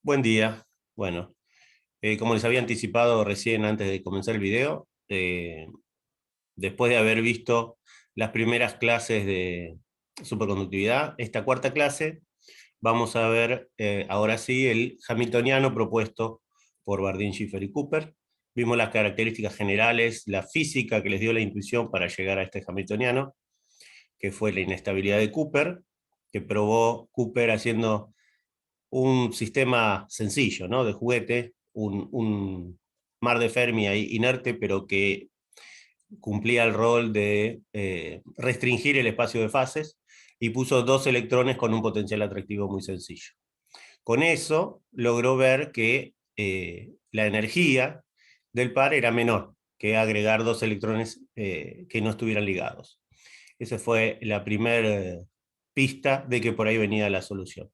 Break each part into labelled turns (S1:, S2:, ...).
S1: Buen día. Bueno, como les había anticipado recién antes de comenzar el video, después de haber visto las primeras clases de superconductividad, esta cuarta clase vamos a ver ahora sí el hamiltoniano propuesto por Bardeen, Schiffer y Cooper. Vimos las características generales, la física que les dio la intuición para llegar a este hamiltoniano, que fue la inestabilidad de Cooper, que probó Cooper haciendo un sistema sencillo, ¿no? De juguete, un mar de Fermi ahí inerte, pero que cumplía el rol de restringir el espacio de fases y puso dos electrones con un potencial atractivo muy sencillo. Con eso logró ver que la energía del par era menor que agregar dos electrones que no estuvieran ligados. Esa fue la primera pista de que por ahí venía la solución.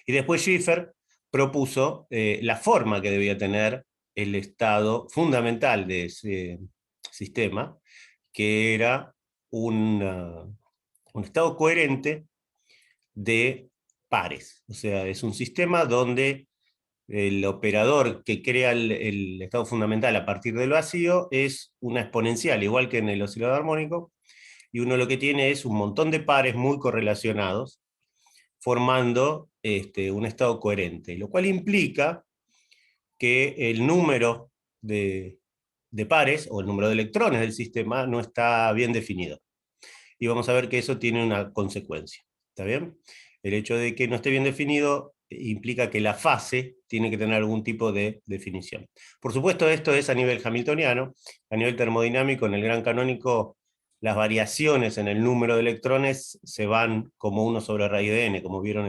S1: Y después Schiffer propuso la forma que debía tener el estado fundamental de ese sistema, que era un estado coherente de pares. O sea, es un sistema donde el operador que crea el estado fundamental a partir del vacío es una exponencial, igual que en el oscilador armónico, y uno lo que tiene es un montón de pares muy correlacionados, formando un estado coherente, lo cual implica que el número de pares o el número de electrones del sistema no está bien definido. Y vamos a ver que eso tiene una consecuencia. ¿Está bien? El hecho de que no esté bien definido implica que la fase tiene que tener algún tipo de definición. Por supuesto, esto es a nivel hamiltoniano. A nivel termodinámico, en el gran canónico, las variaciones en el número de electrones se van como 1 sobre raíz de n, como vieron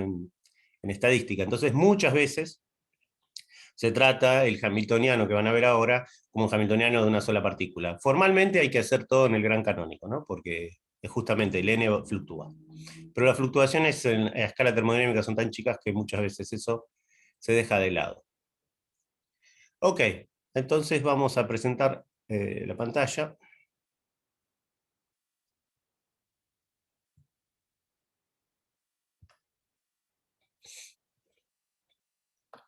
S1: en estadística. Entonces, muchas veces se trata el hamiltoniano que van a ver ahora como un hamiltoniano de una sola partícula. Formalmente hay que hacer todo en el gran canónico, ¿no? Porque es justamente el n fluctúa. Pero las fluctuaciones a escala termodinámica son tan chicas que muchas veces eso se deja de lado. Ok, entonces vamos a presentar la pantalla.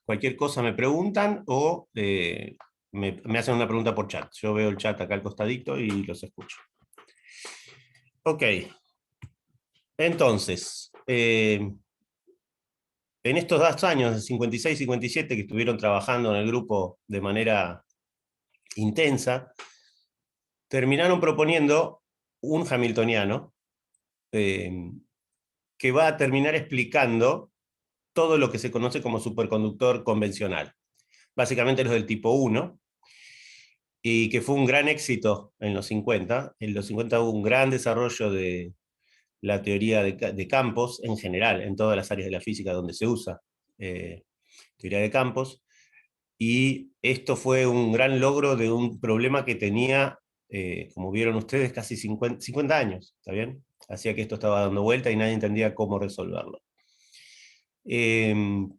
S1: Cualquier cosa me preguntan o me hacen una pregunta por chat. Yo veo el chat acá al costadito y los escucho. Ok, entonces, en estos 2 años, de 56 y 57, que estuvieron trabajando en el grupo de manera intensa, terminaron proponiendo un hamiltoniano eh, que va a terminar explicando todo lo que se conoce como superconductor convencional. Básicamente los del tipo 1, y que fue un gran éxito en los 50. En los 50 hubo un gran desarrollo de la teoría de campos en general, en todas las áreas de la física donde se usa teoría de campos, y esto fue un gran logro de un problema que tenía, como vieron ustedes, casi 50 años, ¿está bien? Hacía que esto estaba dando vuelta y nadie entendía cómo resolverlo. El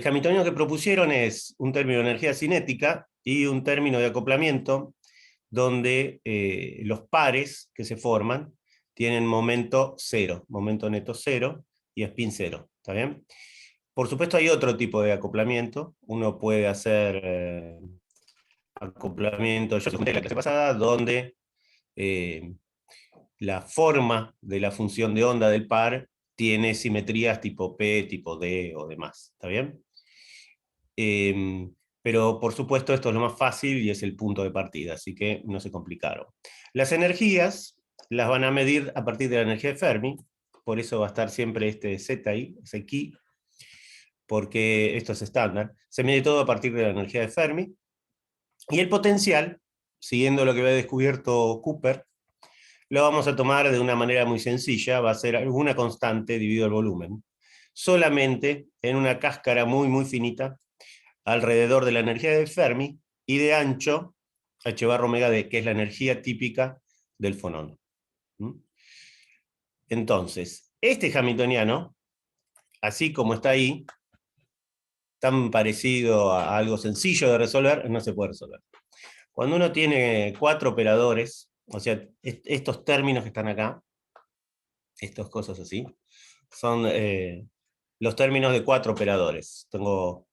S1: hamiltoniano que propusieron es un término de energía cinética y un término de acoplamiento donde los pares que se forman tienen momento cero, momento neto cero y spin cero, ¿está bien? Por supuesto hay otro tipo de acoplamiento. Uno puede hacer acoplamiento, yo conté en la clase pasada, donde eh, la forma de la función de onda del par tiene simetrías tipo P, tipo D o demás, ¿está bien? Pero por supuesto esto es lo más fácil y es el punto de partida, así que no se complicaron. Las energías las van a medir a partir de la energía de Fermi, por eso va a estar siempre este Z ahí, ese key, porque esto es estándar. Se mide todo a partir de la energía de Fermi, y el potencial, siguiendo lo que había descubierto Cooper, lo vamos a tomar de una manera muy sencilla, va a ser alguna constante dividido el volumen, solamente en una cáscara muy, muy finita, alrededor de la energía de Fermi, y de ancho, h barra omega d, que es la energía típica del fonón. Entonces, este hamiltoniano, así como está ahí, tan parecido a algo sencillo de resolver, no se puede resolver. Cuando uno tiene 4 operadores, o sea, estos términos que están acá, estas cosas así, son los términos de 4 operadores. Tengo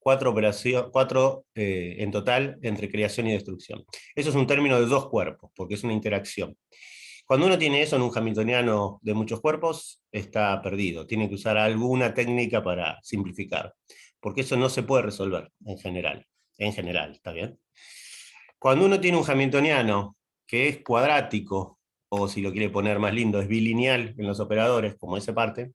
S1: 4 en total entre creación y destrucción. Eso es un término de 2 cuerpos, porque es una interacción. Cuando uno tiene eso en un hamiltoniano de muchos cuerpos, está perdido. Tiene que usar alguna técnica para simplificar, porque eso no se puede resolver en general. En general, ¿está bien? Cuando uno tiene un hamiltoniano que es cuadrático, o si lo quiere poner más lindo, es bilineal en los operadores, como esa parte,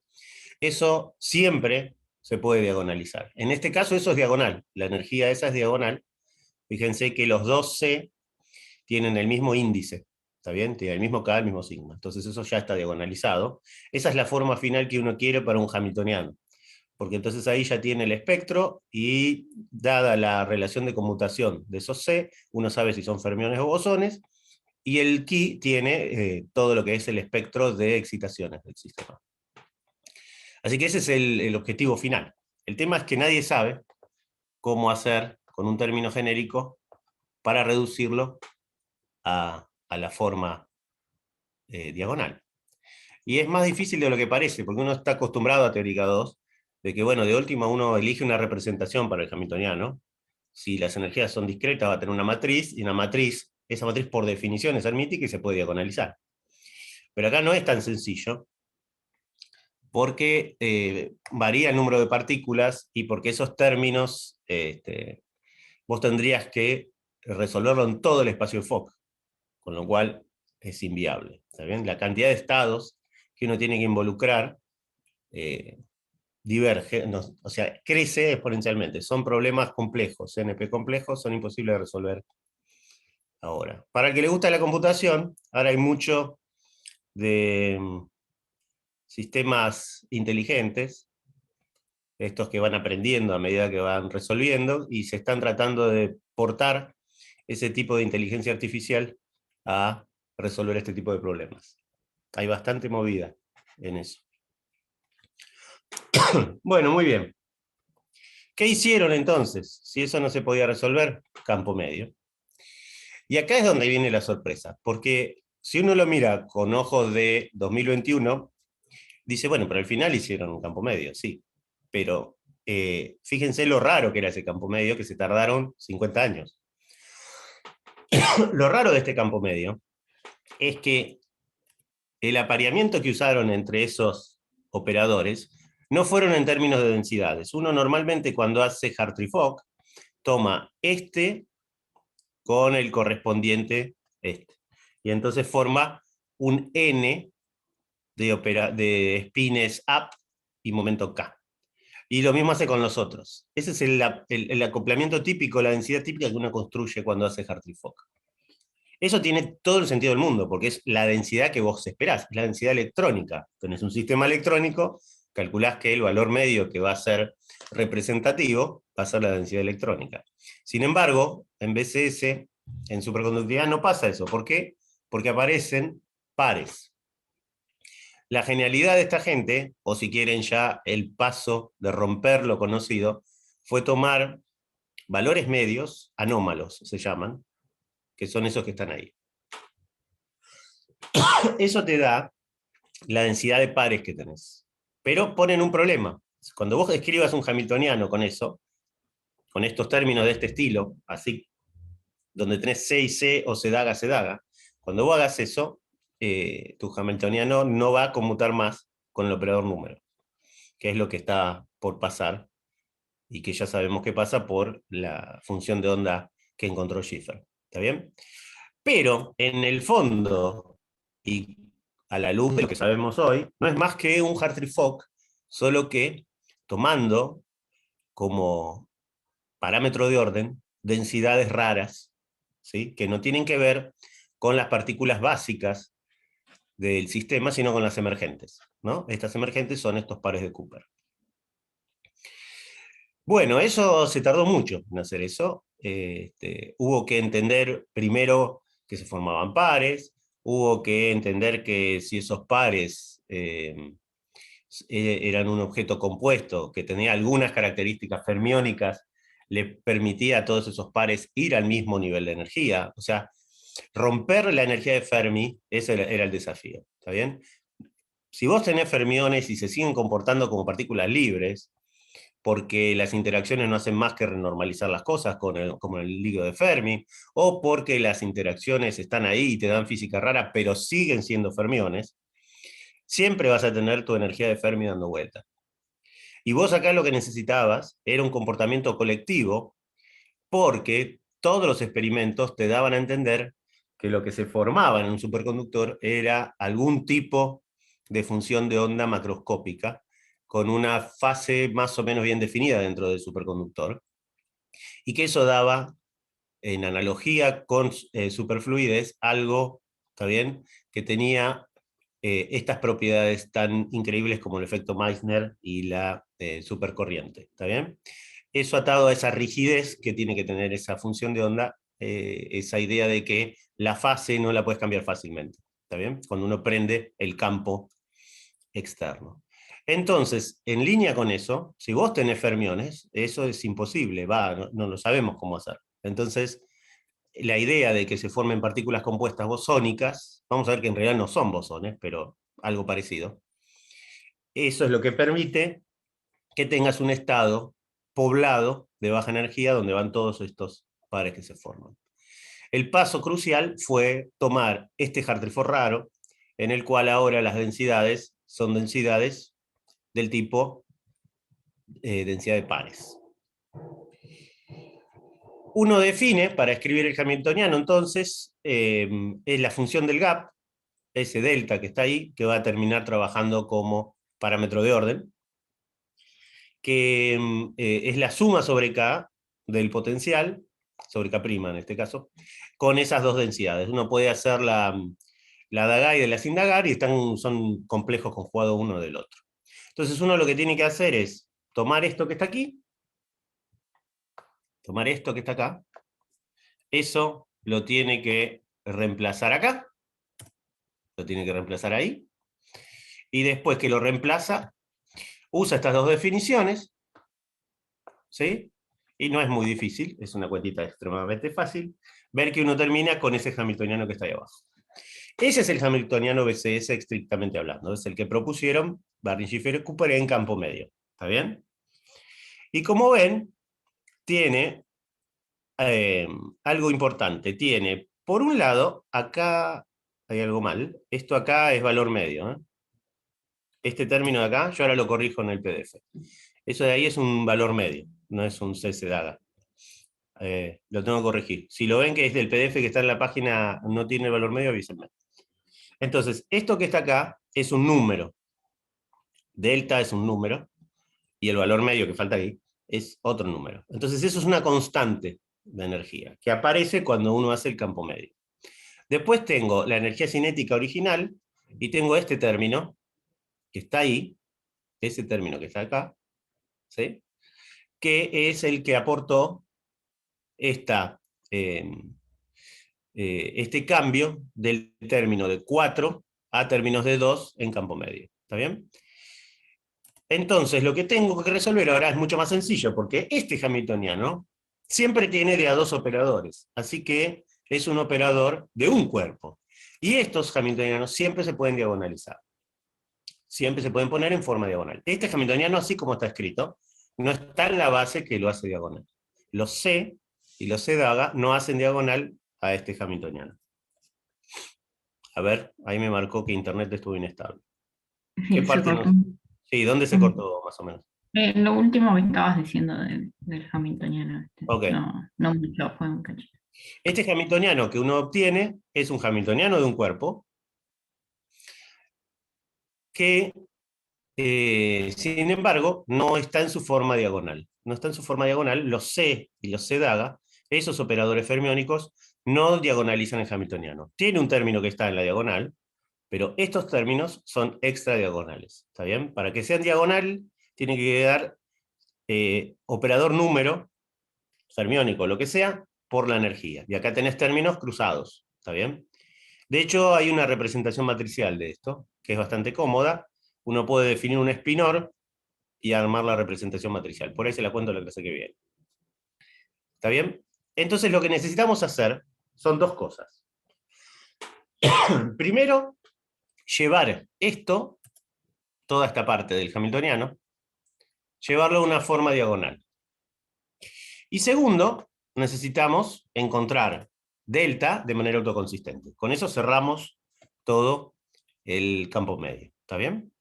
S1: eso siempre se puede diagonalizar. En este caso eso es diagonal, la energía esa es diagonal. Fíjense que los dos C tienen el mismo índice, ¿está bien? Tienen el mismo K, el mismo sigma. Entonces eso ya está diagonalizado. Esa es la forma final que uno quiere para un hamiltoniano, porque entonces ahí ya tiene el espectro y dada la relación de conmutación de esos C, uno sabe si son fermiones o bosones, y el Ki tiene todo lo que es el espectro de excitaciones del sistema. Así que ese es el objetivo final. El tema es que nadie sabe cómo hacer con un término genérico para reducirlo a la forma diagonal. Y es más difícil de lo que parece, porque uno está acostumbrado a teórica 2, de que, bueno, de última uno elige una representación para el hamiltoniano. Si las energías son discretas, va a tener una matriz, y una matriz, esa matriz por definición es hermítica y se puede diagonalizar. Pero acá no es tan sencillo, porque varía el número de partículas y porque esos términos vos tendrías que resolverlo en todo el espacio de Fock, con lo cual es inviable. ¿Está bien? La cantidad de estados que uno tiene que involucrar diverge, no, o sea, crece exponencialmente. Son problemas complejos, CNP complejos, son imposibles de resolver ahora. Para el que le gusta la computación, ahora hay mucho de sistemas inteligentes, estos que van aprendiendo a medida que van resolviendo, y se están tratando de portar ese tipo de inteligencia artificial a resolver este tipo de problemas. Hay bastante movida en eso. Bueno, muy bien. ¿Qué hicieron entonces? Si eso no se podía resolver, campo medio. Y acá es donde viene la sorpresa, porque si uno lo mira con ojos de 2021, dice, bueno, pero al final hicieron un campo medio, sí, pero fíjense lo raro que era ese campo medio, que se tardaron 50 años. Lo raro de este campo medio es que el apareamiento que usaron entre esos operadores no fueron en términos de densidades. Uno normalmente cuando hace Hartree-Fock toma este con el correspondiente este. Y entonces forma un N de spines up y momento K. Y lo mismo hace con los otros. Ese es el acoplamiento típico, la densidad típica que uno construye cuando hace Hartree-Fock. Eso tiene todo el sentido del mundo, porque es la densidad que vos esperás, es la densidad electrónica. Tenés un sistema electrónico, calculás que el valor medio que va a ser representativo va a ser la densidad electrónica. Sin embargo, en BCS, en superconductividad no pasa eso. ¿Por qué? Porque aparecen pares. La genialidad de esta gente, o si quieren ya el paso de romper lo conocido, fue tomar valores medios, anómalos se llaman, que son esos que están ahí. Eso te da la densidad de pares que tenés. Pero ponen un problema. Cuando vos escribas un hamiltoniano con eso, con estos términos de este estilo, así, donde tenés C y C o C daga, cuando vos hagas eso, tu hamiltoniano no va a conmutar más con el operador número, que es lo que está por pasar, y que ya sabemos que pasa por la función de onda que encontró Schiffer. ¿Está bien? Pero, en el fondo, y a la luz de lo que sabemos hoy, no es más que un Hartree-Fock, solo que tomando como parámetro de orden densidades raras, ¿sí? Que no tienen que ver con las partículas básicas del sistema, sino con las emergentes, ¿no? Estas emergentes son estos pares de Cooper. Bueno, eso se tardó mucho en hacer eso. Hubo que entender primero que se formaban pares, hubo que entender que si esos pares eran un objeto compuesto que tenía algunas características fermiónicas, le permitía a todos esos pares ir al mismo nivel de energía. O sea, romper la energía de Fermi, ese era el desafío, ¿está bien? si vos tenés fermiones y se siguen comportando como partículas libres, porque las interacciones no hacen más que renormalizar las cosas, como el líquido de Fermi, o porque las interacciones están ahí y te dan física rara, pero siguen siendo fermiones, siempre vas a tener tu energía de Fermi dando vuelta. Y vos acá lo que necesitabas era un comportamiento colectivo, porque todos los experimentos te daban a entender que lo que se formaba en un superconductor era algún tipo de función de onda macroscópica, con una fase más o menos bien definida dentro del superconductor, y que eso daba, en analogía con superfluidez, algo, ¿está bien?, que tenía estas propiedades tan increíbles como el efecto Meissner y la supercorriente, ¿está bien? Eso atado a esa rigidez que tiene que tener esa función de onda, esa idea de que la fase no la puedes cambiar fácilmente, ¿está bien? Cuando uno prende el campo externo. Entonces, en línea con eso, si vos tenés fermiones, eso es imposible, no lo sabemos cómo hacer. Entonces, la idea de que se formen partículas compuestas bosónicas, vamos a ver que en realidad no son bosones, pero algo parecido, eso es lo que permite que tengas un estado poblado de baja energía donde van todos estos pares que se forman. El paso crucial fue tomar este Hartree-Fock raro, en el cual ahora las densidades son densidades del tipo densidad de pares. Uno define, para escribir el hamiltoniano, entonces, es la función del gap, ese delta que está ahí, que va a terminar trabajando como parámetro de orden, que es la suma sobre K del potencial, sobre K' en este caso, con esas dos densidades. Uno puede hacer la Dagay de la sin Dagger y son complejos conjugados uno del otro. Entonces uno lo que tiene que hacer es tomar esto que está aquí, tomar esto que está acá, eso lo tiene que reemplazar acá, lo tiene que reemplazar ahí, y después que lo reemplaza, usa estas dos definiciones, ¿sí? Y no es muy difícil, es una cuentita extremadamente fácil, ver que uno termina con ese hamiltoniano que está ahí abajo. Ese es el hamiltoniano BCS estrictamente hablando, es el que propusieron Barney, Schiffer y Cooper en campo medio, ¿está bien? Y como ven, tiene algo importante, tiene, por un lado, acá hay algo mal, esto acá es valor medio, ¿eh? Este término de acá, yo ahora lo corrijo en el PDF. Eso de ahí es un valor medio, no es un CC Daga. Lo tengo que corregir. Si lo ven que es del PDF que está en la página, no tiene el valor medio, avísenme. Entonces, esto que está acá es un número. Delta es un número, y el valor medio que falta ahí es otro número. Entonces, eso es una constante de energía, que aparece cuando uno hace el campo medio. Después tengo la energía cinética original, y tengo este término, que está ahí, ese término que está acá, ¿sí?, que es el que aportó esta, este cambio del término de 4 a términos de 2 en campo medio. ¿Está bien? Entonces, lo que tengo que resolver ahora es mucho más sencillo, porque este hamiltoniano siempre tiene de a dos operadores, así que es un operador de un cuerpo. Y estos hamiltonianos siempre se pueden diagonalizar. Siempre se pueden poner en forma diagonal. Este hamiltoniano, así como está escrito, no está en la base que lo hace diagonal. Los C y los C Daga no hacen diagonal a este hamiltoniano. A ver, ahí me marcó que internet estuvo inestable. ¿Qué
S2: Sí, se
S1: parte
S2: cortó.
S1: no? Sí, ¿dónde se cortó más o menos?
S2: Lo último que estabas diciendo del Hamiltoniano,
S1: Ok.
S2: no, no mucho, fue un cachito.
S1: Este hamiltoniano que uno obtiene es un hamiltoniano de un cuerpo que, sin embargo, no está en su forma diagonal. No está en su forma diagonal. Los C y los C Daga, esos operadores fermiónicos, no diagonalizan el hamiltoniano. Tiene un término que está en la diagonal, pero estos términos son extra diagonales. ¿Está bien? Para que sean diagonal, tiene que quedar operador número, fermiónico, lo que sea, por la energía. Y acá tenés términos cruzados. ¿Está bien? De hecho, hay una representación matricial de esto, que es bastante cómoda. Uno puede definir un espinor y armar la representación matricial. Por ahí se la cuento la clase que viene. ¿Está bien? Entonces lo que necesitamos hacer son dos cosas. Primero, llevar esto toda esta parte del hamiltoniano, llevarlo a una forma diagonal. Y segundo, necesitamos encontrar delta de manera autoconsistente. Con eso cerramos todo el campo medio. ¿Está bien?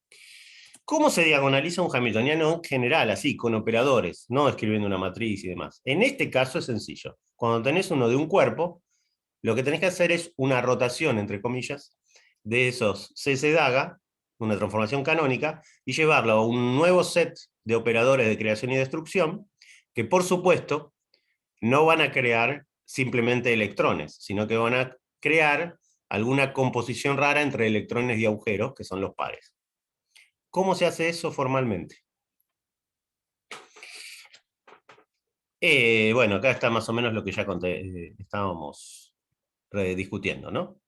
S1: ¿Cómo se diagonaliza un hamiltoniano en general, así, con operadores, no escribiendo una matriz y demás? En este caso es sencillo. Cuando tenés uno de un cuerpo, lo que tenés que hacer es una rotación, entre comillas, de esos CC Daga, una transformación canónica, y llevarlo a un nuevo set de operadores de creación y destrucción, que por supuesto no van a crear simplemente electrones, sino que van a crear alguna composición rara entre electrones y agujeros, que son los pares. ¿Cómo se hace eso formalmente? Bueno, acá está más o menos lo que ya estábamos discutiendo, ¿no?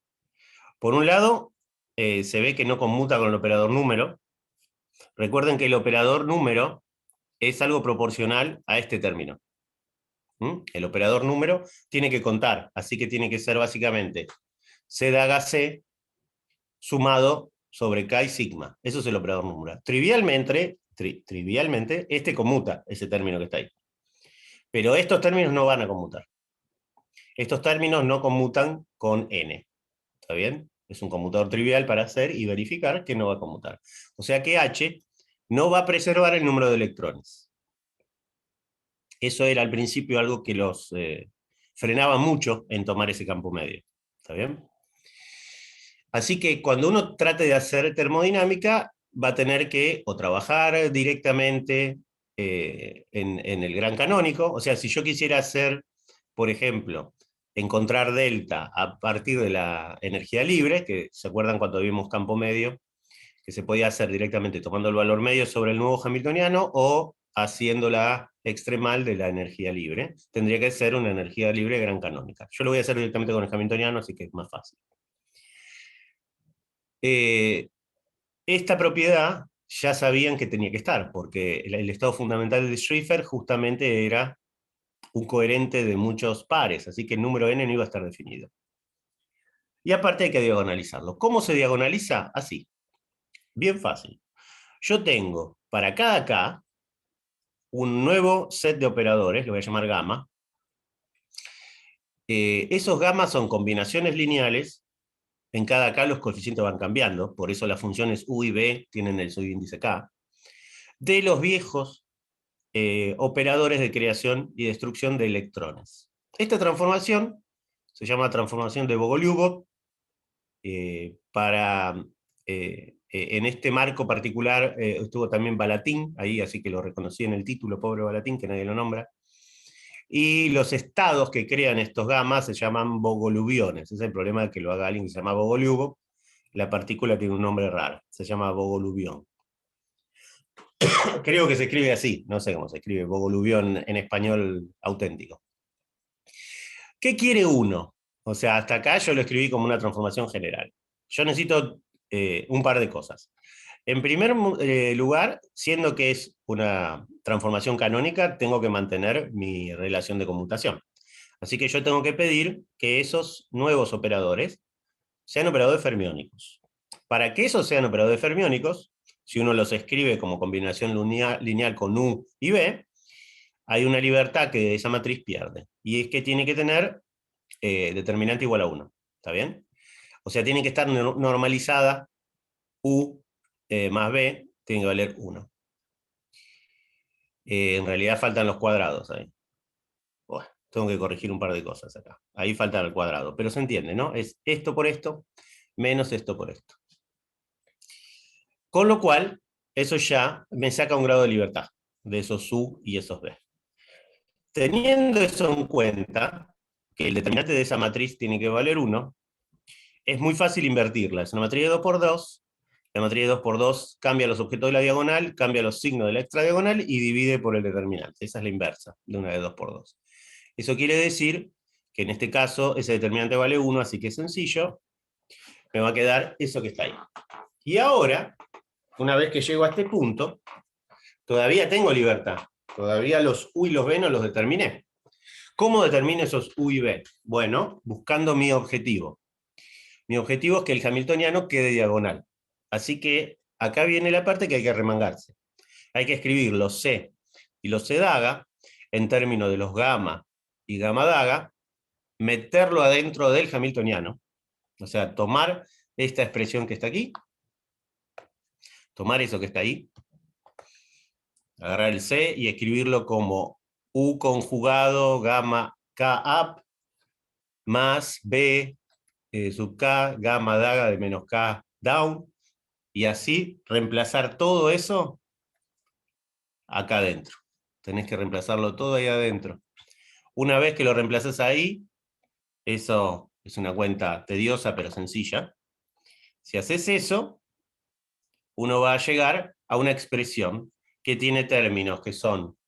S1: Por un lado, se ve que no conmuta con el operador número. Recuerden que el operador número es algo proporcional a este término. El operador número tiene que contar, así que tiene que ser básicamente C daga C sumado sobre K y sigma. Eso es el operador número. Trivialmente, este conmuta ese término que está ahí. Pero estos términos no van a conmutar. Estos términos no conmutan con n. ¿Está bien? Es un conmutador trivial para hacer y verificar que no va a conmutar. O sea que H no va a preservar el número de electrones. Eso era al principio algo que los frenaba mucho en tomar ese campo medio. ¿Está bien? Así que cuando uno trate de hacer termodinámica, va a tener que o trabajar directamente en el gran canónico. O sea, si yo quisiera hacer, por ejemplo, encontrar delta a partir de la energía libre, que se acuerdan cuando vimos campo medio, que se podía hacer directamente tomando el valor medio sobre el nuevo hamiltoniano o haciendo la extremal de la energía libre. Tendría que ser una energía libre gran canónica. Yo lo voy a hacer directamente con el hamiltoniano, así que es más fácil. Esta propiedad ya sabían que tenía que estar, porque el estado fundamental de Schrieffer justamente era un coherente de muchos pares, así que el número n no iba a estar definido. Y aparte hay que diagonalizarlo. ¿Cómo se diagonaliza? Así. Bien fácil. Yo tengo para cada k un nuevo set de operadores, lo voy a llamar gamma. Esos gammas son combinaciones lineales. En cada k los coeficientes van cambiando, por eso las funciones u y b tienen el subíndice k. De los viejos operadores de creación y destrucción de electrones. Esta transformación se llama transformación de Bogoliubov. En este marco particular estuvo también Balatín, ahí, así que lo reconocí en el título, pobre Balatín, que nadie lo nombra. Y los estados que crean estos gamas se llaman bogolubiones. Ese es el problema de que lo haga alguien que se llama Bogoliubov. La partícula tiene un nombre raro, se llama bogolubión. Creo que se escribe así, no sé cómo se escribe, bogolubión en español auténtico. ¿Qué quiere uno? O sea, hasta acá yo lo escribí como una transformación general. Yo necesito un par de cosas. En primer lugar, siendo que es una transformación canónica, tengo que mantener mi relación de conmutación. Así que yo tengo que pedir que esos nuevos operadores sean operadores fermiónicos. Para que esos sean operadores fermiónicos, si uno los escribe como combinación lineal con U y B, hay una libertad que esa matriz pierde. Y es que tiene que tener determinante igual a 1. ¿Está bien? O sea, tiene que estar normalizada U más B, tiene que valer 1. En realidad faltan los cuadrados ahí. Bueno, tengo que corregir un par de cosas acá. Ahí falta el cuadrado, pero se entiende, ¿no? Es esto por esto, menos esto por esto. Con lo cual, eso ya me saca un grado de libertad de esos U y esos B. Teniendo eso en cuenta, que el determinante de esa matriz tiene que valer 1, es muy fácil invertirla. Es una matriz de 2 por 2. La matriz de 2 por 2 cambia los objetos de la diagonal, cambia los signos de la extradiagonal y divide por el determinante. Esa es la inversa de una de 2 por 2. Eso quiere decir que en este caso ese determinante vale 1, así que es sencillo. Me va a quedar eso que está ahí. Y ahora, una vez que llego a este punto, todavía tengo libertad. Todavía los U y los B no los determiné. ¿Cómo determino esos U y B? Bueno, buscando mi objetivo. Mi objetivo es que el hamiltoniano quede diagonal. Así que acá viene la parte que hay que remangarse. Hay que escribir los C y los C daga en términos de los gamma y gamma daga, meterlo adentro del hamiltoniano, o sea, tomar esta expresión que está aquí, tomar eso que está ahí, agarrar el C y escribirlo como U conjugado gamma K up más B sub K gamma daga de menos K down, y así reemplazar todo eso acá adentro. Tenés que reemplazarlo todo ahí adentro. Una vez que lo reemplazas ahí, eso es una cuenta tediosa pero sencilla. Si haces eso, uno va a llegar a una expresión que tiene términos que son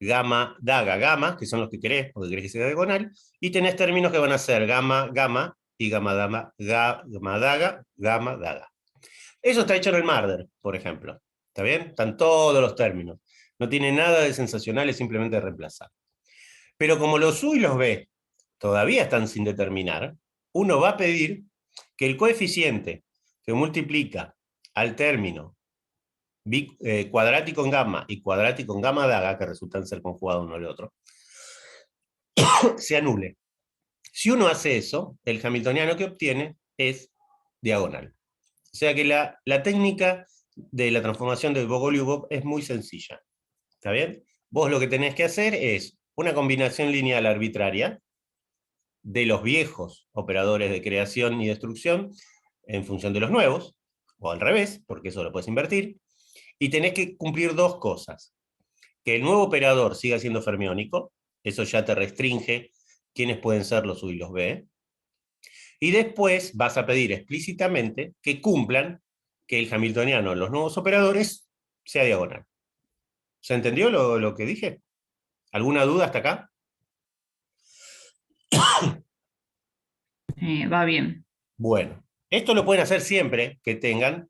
S1: gamma, daga, gamma, que son los que querés, porque querés que sea diagonal, y tenés términos que van a ser gamma, gamma, y gamma, gamma, daga, gamma, daga. Eso está hecho en el Marder, por ejemplo. ¿Está bien? Están todos los términos. No tiene nada de sensacional, es simplemente reemplazar. Pero como los U y los B todavía están sin determinar, uno va a pedir que el coeficiente que multiplica al término cuadrático en gamma y cuadrático en gamma daga, que resultan ser conjugados uno al otro, se anule. Si uno hace eso, el hamiltoniano que obtiene es diagonal. O sea que la técnica de la transformación de Bogoliubov es muy sencilla. ¿Está bien? Vos lo que tenés que hacer es una combinación lineal arbitraria de los viejos operadores de creación y destrucción en función de los nuevos, o al revés, porque eso lo puedes invertir, y tenés que cumplir dos cosas. Que el nuevo operador siga siendo fermiónico, eso ya te restringe quiénes pueden ser los U y los B, y después vas a pedir explícitamente que cumplan que el hamiltoniano en los nuevos operadores sea diagonal. ¿Se entendió lo que dije? ¿Alguna duda hasta acá?
S2: Va bien.
S1: Bueno, esto lo pueden hacer siempre que tengan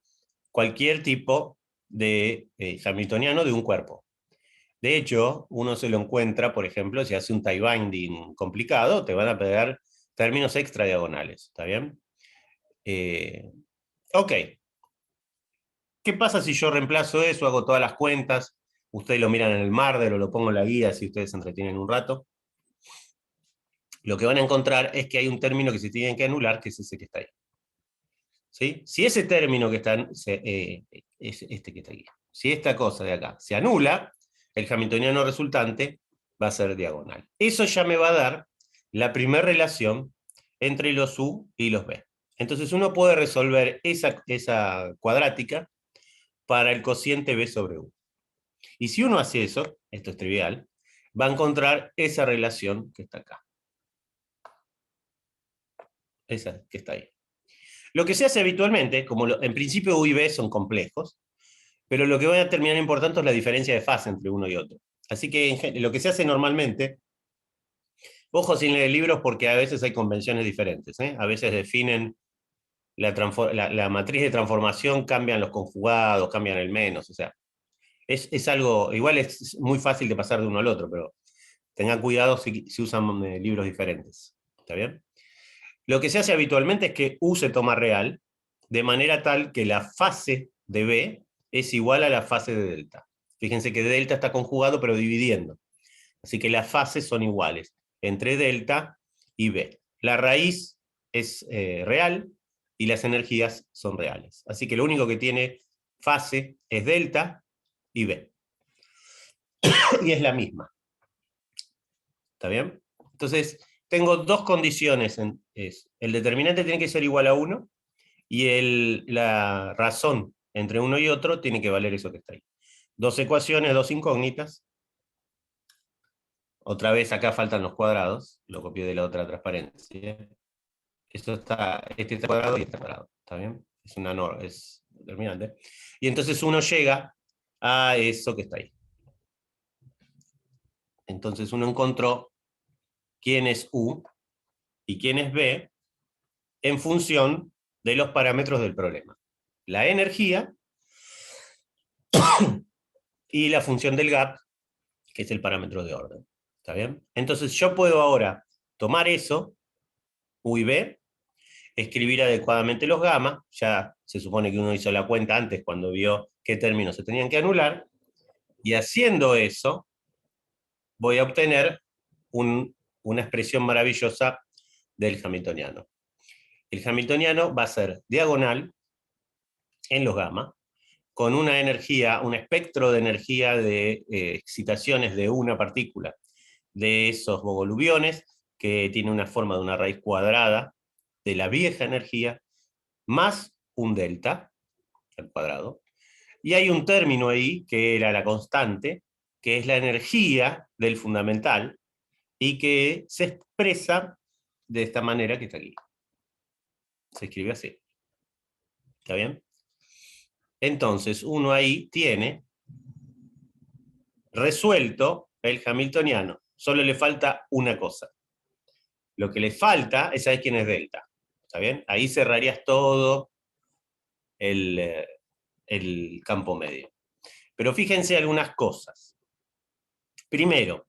S1: cualquier tipo de hamiltoniano de un cuerpo. De hecho, uno se lo encuentra, por ejemplo, si hace un tie binding complicado, te van a pegar términos extra diagonales, ¿está bien? Ok. ¿Qué pasa si yo reemplazo eso, hago todas las cuentas? Ustedes lo miran en el Marder o lo pongo en la guía si ustedes se entretienen un rato. Lo que van a encontrar es que hay un término que se tiene que anular, que es ese que está ahí. ¿Sí? Si ese término que está, es este que está aquí, si esta cosa de acá se anula, el hamiltoniano resultante va a ser diagonal. Eso ya me va a dar la primera relación entre los U y los B. Entonces uno puede resolver esa cuadrática para el cociente B sobre U. Y si uno hace eso, esto es trivial, va a encontrar esa relación que está acá. Esa que está ahí. Lo que se hace habitualmente, como en principio U y B son complejos, pero lo que va a terminar importante es la diferencia de fase entre uno y otro. Así que lo que se hace normalmente, ojo sin leer libros porque a veces hay convenciones diferentes, ¿eh? A veces definen la matriz de transformación, cambian los conjugados, cambian el menos, o sea, es algo, igual es muy fácil de pasar de uno al otro, pero tengan cuidado si usan libros diferentes. ¿Está bien? Lo que se hace habitualmente es que U se toma real, de manera tal que la fase de B es igual a la fase de delta. Fíjense que delta está conjugado pero dividiendo. Así que las fases son iguales entre delta y B. La raíz es real y las energías son reales. Así que lo único que tiene fase es delta y B. Y es la misma. ¿Está bien? Entonces, tengo dos condiciones. El determinante tiene que ser igual a 1 y la razón entre uno y otro tiene que valer eso que está ahí. Dos ecuaciones, dos incógnitas. Otra vez acá faltan los cuadrados, lo copié de la otra transparencia. Esto este está cuadrado y este cuadrado, ¿está bien? Es determinante. Y entonces uno llega a eso que está ahí. Entonces uno encontró quién es U y quién es B en función de los parámetros del problema. La energía y la función del gap, que es el parámetro de orden. ¿Está bien? Entonces yo puedo ahora tomar eso, U y B, escribir adecuadamente los gamma, ya se supone que uno hizo la cuenta antes cuando vio qué términos se tenían que anular, y haciendo eso voy a obtener una expresión maravillosa del hamiltoniano. El hamiltoniano va a ser diagonal en los gamma, con una energía, un espectro de energía de excitaciones de una partícula de esos bogolubiones, que tiene una forma de una raíz cuadrada de la vieja energía, más un delta al cuadrado, y hay un término ahí, que era la constante, que es la energía del fundamental, y que se expresa de esta manera que está aquí. Se escribe así. ¿Está bien? Entonces, uno ahí tiene resuelto el hamiltoniano. Solo le falta una cosa. Lo que le falta es saber quién es delta. ¿Está bien? Ahí cerrarías todo el campo medio. Pero fíjense algunas cosas. Primero,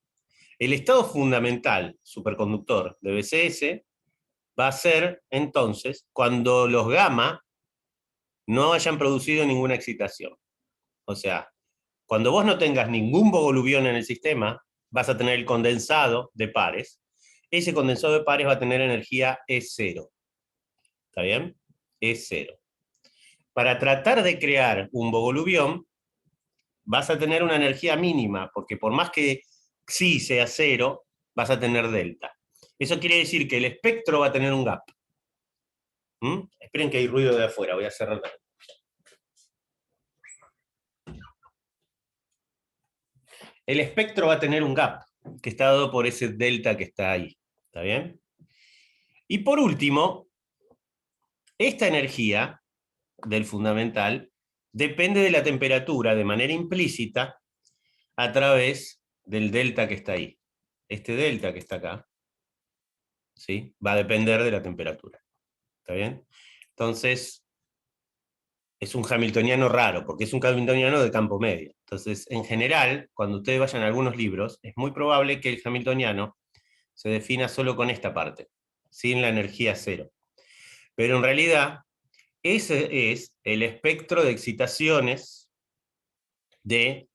S1: el estado fundamental superconductor de BCS va a ser, entonces, cuando los gamma no hayan producido ninguna excitación. O sea, cuando vos no tengas ningún bogolubión en el sistema, vas a tener el condensado de pares. Ese condensado de pares va a tener energía E0. ¿Está bien? E0. Para tratar de crear un bogolubión, vas a tener una energía mínima, porque por más que xi sea 0, vas a tener delta. Eso quiere decir que el espectro va a tener un gap. Esperen que hay ruido de afuera, voy a cerrar. El espectro va a tener un gap, que está dado por ese delta que está ahí. ¿Está bien? Y por último, esta energía del fundamental depende de la temperatura de manera implícita a través del delta que está ahí. Este delta que está acá, ¿sí?, va a depender de la temperatura. ¿Está bien? Entonces, es un hamiltoniano raro, porque es un hamiltoniano de campo medio. Entonces, en general, cuando ustedes vayan a algunos libros, es muy probable que el hamiltoniano se defina solo con esta parte, sin la energía cero. Pero en realidad, ese es el espectro de excitaciones del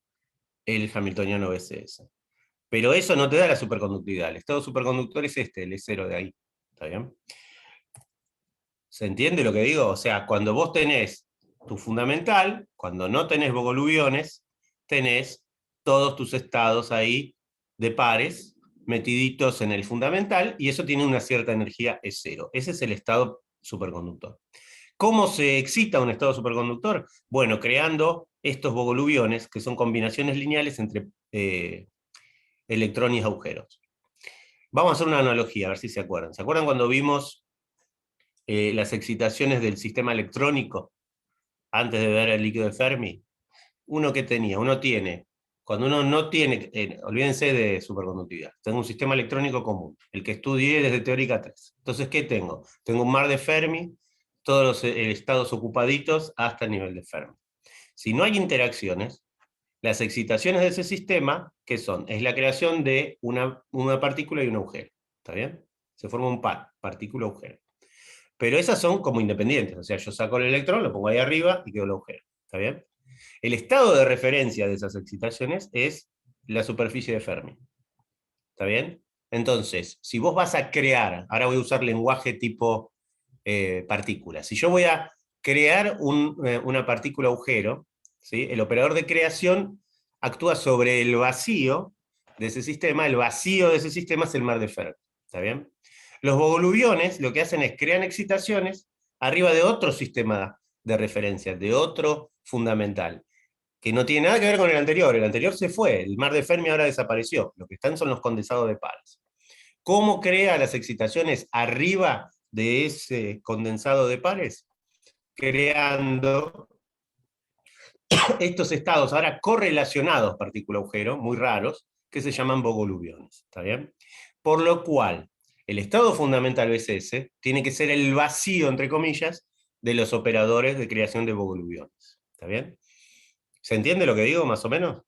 S1: hamiltoniano BCS. Pero eso no te da la superconductividad. El estado superconductor es este, el E0 de ahí. ¿Está bien? ¿Se entiende lo que digo? O sea, cuando vos tenés tu fundamental, cuando no tenés bogolubiones, tenés todos tus estados ahí de pares metiditos en el fundamental, y eso tiene una cierta energía E0. Ese es el estado superconductor. ¿Cómo se excita un estado superconductor? Bueno, creando estos bogolubiones, que son combinaciones lineales entre electrones y agujeros. Vamos a hacer una analogía, a ver si se acuerdan. ¿Se acuerdan cuando vimos las excitaciones del sistema electrónico antes de ver el líquido de Fermi? Uno que tenía, uno tiene, cuando uno no tiene, olvídense de superconductividad, tengo un sistema electrónico común, el que estudié desde teórica 3. Entonces, ¿qué tengo? Tengo un mar de Fermi, todos los estados ocupaditos hasta el nivel de Fermi. Si no hay interacciones, las excitaciones de ese sistema, ¿qué son? Es la creación de una partícula y un agujero. ¿Está bien? Se forma un par, partícula-agujero. Pero esas son como independientes, o sea, yo saco el electrón, lo pongo ahí arriba y quedó el agujero. ¿Está bien? El estado de referencia de esas excitaciones es la superficie de Fermi. ¿Está bien? Entonces, si vos vas a crear, ahora voy a usar lenguaje tipo partícula, si yo voy a crear una partícula agujero, ¿sí?, el operador de creación actúa sobre el vacío de ese sistema. El vacío de ese sistema es el mar de Fermi. ¿Está bien? Los bogolubiones lo que hacen es crear excitaciones arriba de otro sistema de referencia, de otro fundamental, que no tiene nada que ver con el anterior. El anterior se fue, el mar de Fermi ahora desapareció. Lo que están son los condensados de pares. ¿Cómo crea las excitaciones arriba de ese condensado de pares? Creando estos estados ahora correlacionados partícula-agujero, muy raros, que se llaman bogolubiones. ¿Está bien? Por lo cual, el estado fundamental BCS tiene que ser el vacío, entre comillas, de los operadores de creación de bogolubiones. ¿Está bien? ¿Se entiende lo que digo, más o menos?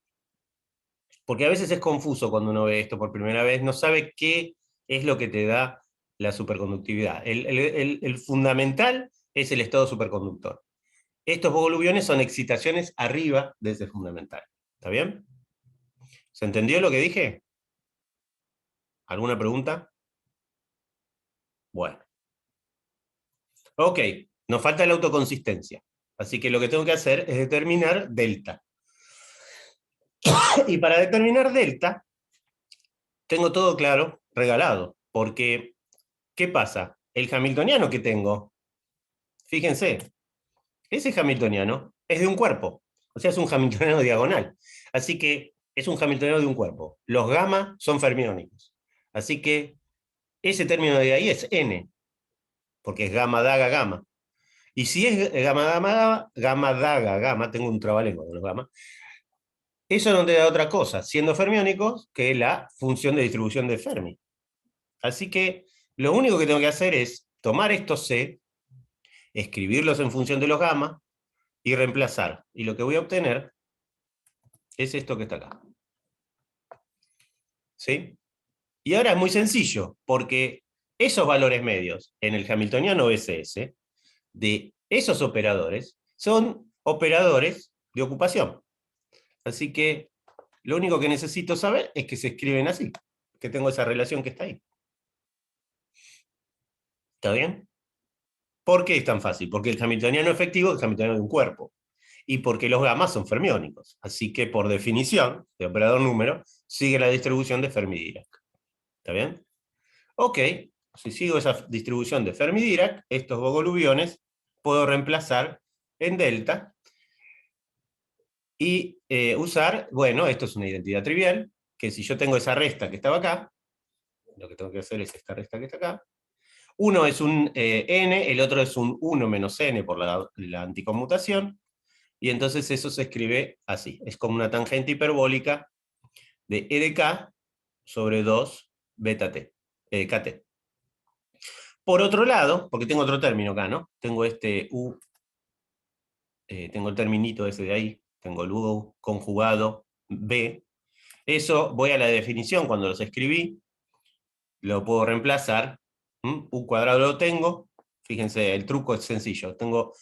S1: Porque a veces es confuso cuando uno ve esto por primera vez, no sabe qué es lo que te da la superconductividad. El fundamental es el estado superconductor. Estos boголubiones son excitaciones arriba de ese fundamental. ¿Está bien? ¿Se entendió lo que dije? ¿Alguna pregunta? Bueno. Ok, nos falta la autoconsistencia. Así que lo que tengo que hacer es determinar delta. Y para determinar delta, tengo todo claro, regalado. Porque, ¿qué pasa? El hamiltoniano que tengo, fíjense, ese hamiltoniano es de un cuerpo. O sea, es un hamiltoniano diagonal. Así que es un hamiltoniano de un cuerpo. Los gamma son fermiónicos. Así que ese término de ahí es n, porque es gamma daga gamma. Y si es gamma gamma gamma daga gamma, tengo un trabalengua con los gamma, eso no te da otra cosa, siendo fermiónicos, que la función de distribución de Fermi. Así que lo único que tengo que hacer es tomar estos C, escribirlos en función de los gamma y reemplazar. Y lo que voy a obtener es esto que está acá. ¿Sí? Y ahora es muy sencillo, porque esos valores medios en el hamiltoniano BCS de esos operadores son operadores de ocupación. Así que lo único que necesito saber es que se escriben así, que tengo esa relación que está ahí. ¿Está bien? ¿Por qué es tan fácil? Porque el hamiltoniano efectivo es el hamiltoniano de un cuerpo. Y porque los gamas son fermiónicos. Así que, por definición, de operador número, sigue la distribución de Fermi-Dirac. ¿Está bien? Ok, si sigo esa distribución de Fermi-Dirac, estos boголubiones puedo reemplazar en delta y usar, bueno, esto es una identidad trivial, que si yo tengo esa resta que estaba acá, lo que tengo que hacer es esta resta que está acá. Uno es un n, el otro es un 1 menos n por la anticonmutación, y entonces eso se escribe así. Es como una tangente hiperbólica de e de k sobre 2 beta t, kt. Por otro lado, porque tengo otro término acá, ¿no? Tengo este u, tengo el terminito ese de ahí, tengo el u conjugado b. Eso voy a la definición cuando los escribí, lo puedo reemplazar. U cuadrado lo tengo. Fíjense, el truco es sencillo. Tengo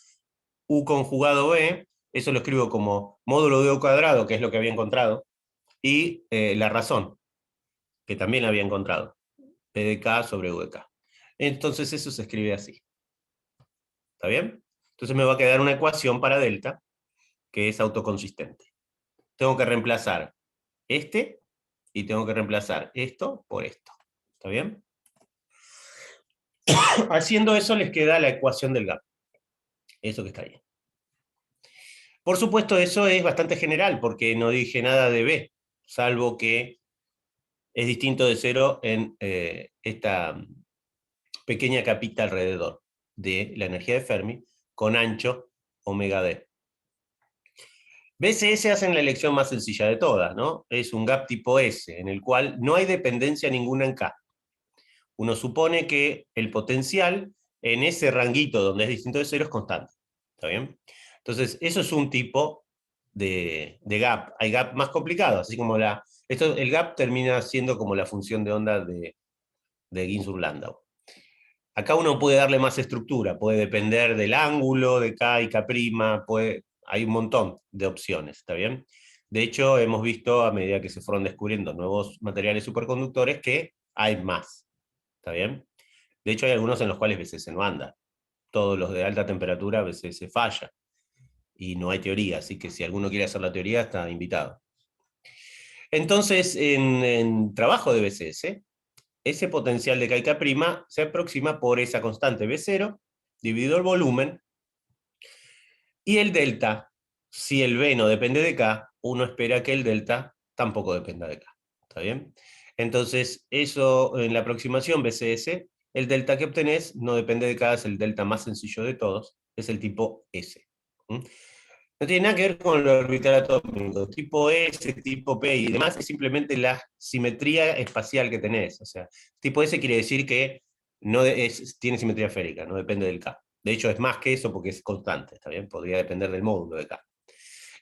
S1: u conjugado b, eso lo escribo como módulo de u cuadrado, que es lo que había encontrado, y la razón, que también había encontrado, p de k sobre u de k. Entonces eso se escribe así. ¿Está bien? Entonces me va a quedar una ecuación para delta que es autoconsistente. Tengo que reemplazar este y tengo que reemplazar esto por esto. ¿Está bien? Haciendo eso les queda la ecuación del gap. Eso que está ahí. Por supuesto, eso es bastante general, porque no dije nada de B, salvo que es distinto de cero en esta pequeña capita alrededor de la energía de Fermi, con ancho omega d. BCS hacen la elección más sencilla de todas, ¿no? Es un gap tipo S, en el cual no hay dependencia ninguna en K. Uno supone que el potencial en ese ranguito donde es distinto de cero es constante. ¿Está bien? Entonces, eso es un tipo de gap. Hay gap más complicados, así como el gap termina siendo como la función de onda de Ginzburg-Landau. Acá uno puede darle más estructura, puede depender del ángulo de K y K', hay un montón de opciones, ¿está bien? De hecho, hemos visto a medida que se fueron descubriendo nuevos materiales superconductores que hay más, ¿está bien? De hecho, hay algunos en los cuales BCS no anda. Todos los de alta temperatura BCS falla. Y no hay teoría, así que si alguno quiere hacer la teoría, está invitado. Entonces, en trabajo de BCS, ese potencial de K y K' se aproxima por esa constante B0, dividido el volumen, y el delta, si el B no depende de K, uno espera que el delta tampoco dependa de K. ¿Está bien? Entonces, eso en la aproximación BCS, el delta que obtenés no depende de K, es el delta más sencillo de todos, es el tipo S. No tiene nada que ver con el orbital atómico. Tipo S, tipo P y demás es simplemente la simetría espacial que tenés. O sea, tipo S quiere decir que no tiene simetría esférica, no depende del K. De hecho, es más que eso porque es constante, ¿está bien? Podría depender del módulo de K.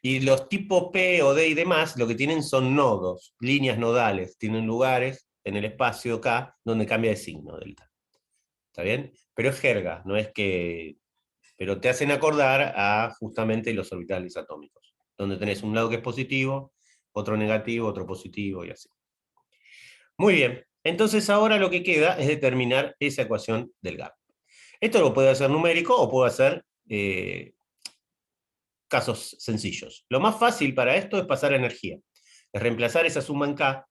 S1: Y los tipos P o D y demás, lo que tienen son nodos, líneas nodales. Tienen lugares en el espacio K donde cambia de signo delta. ¿Está bien? Pero es jerga, no es que pero te hacen acordar a justamente los orbitales atómicos, donde tenés un lado que es positivo, otro negativo, otro positivo y así. Muy bien, entonces ahora lo que queda es determinar esa ecuación del gap. Esto lo puede hacer numérico o puede hacer casos sencillos. Lo más fácil para esto es pasar energía, es reemplazar esa suma en K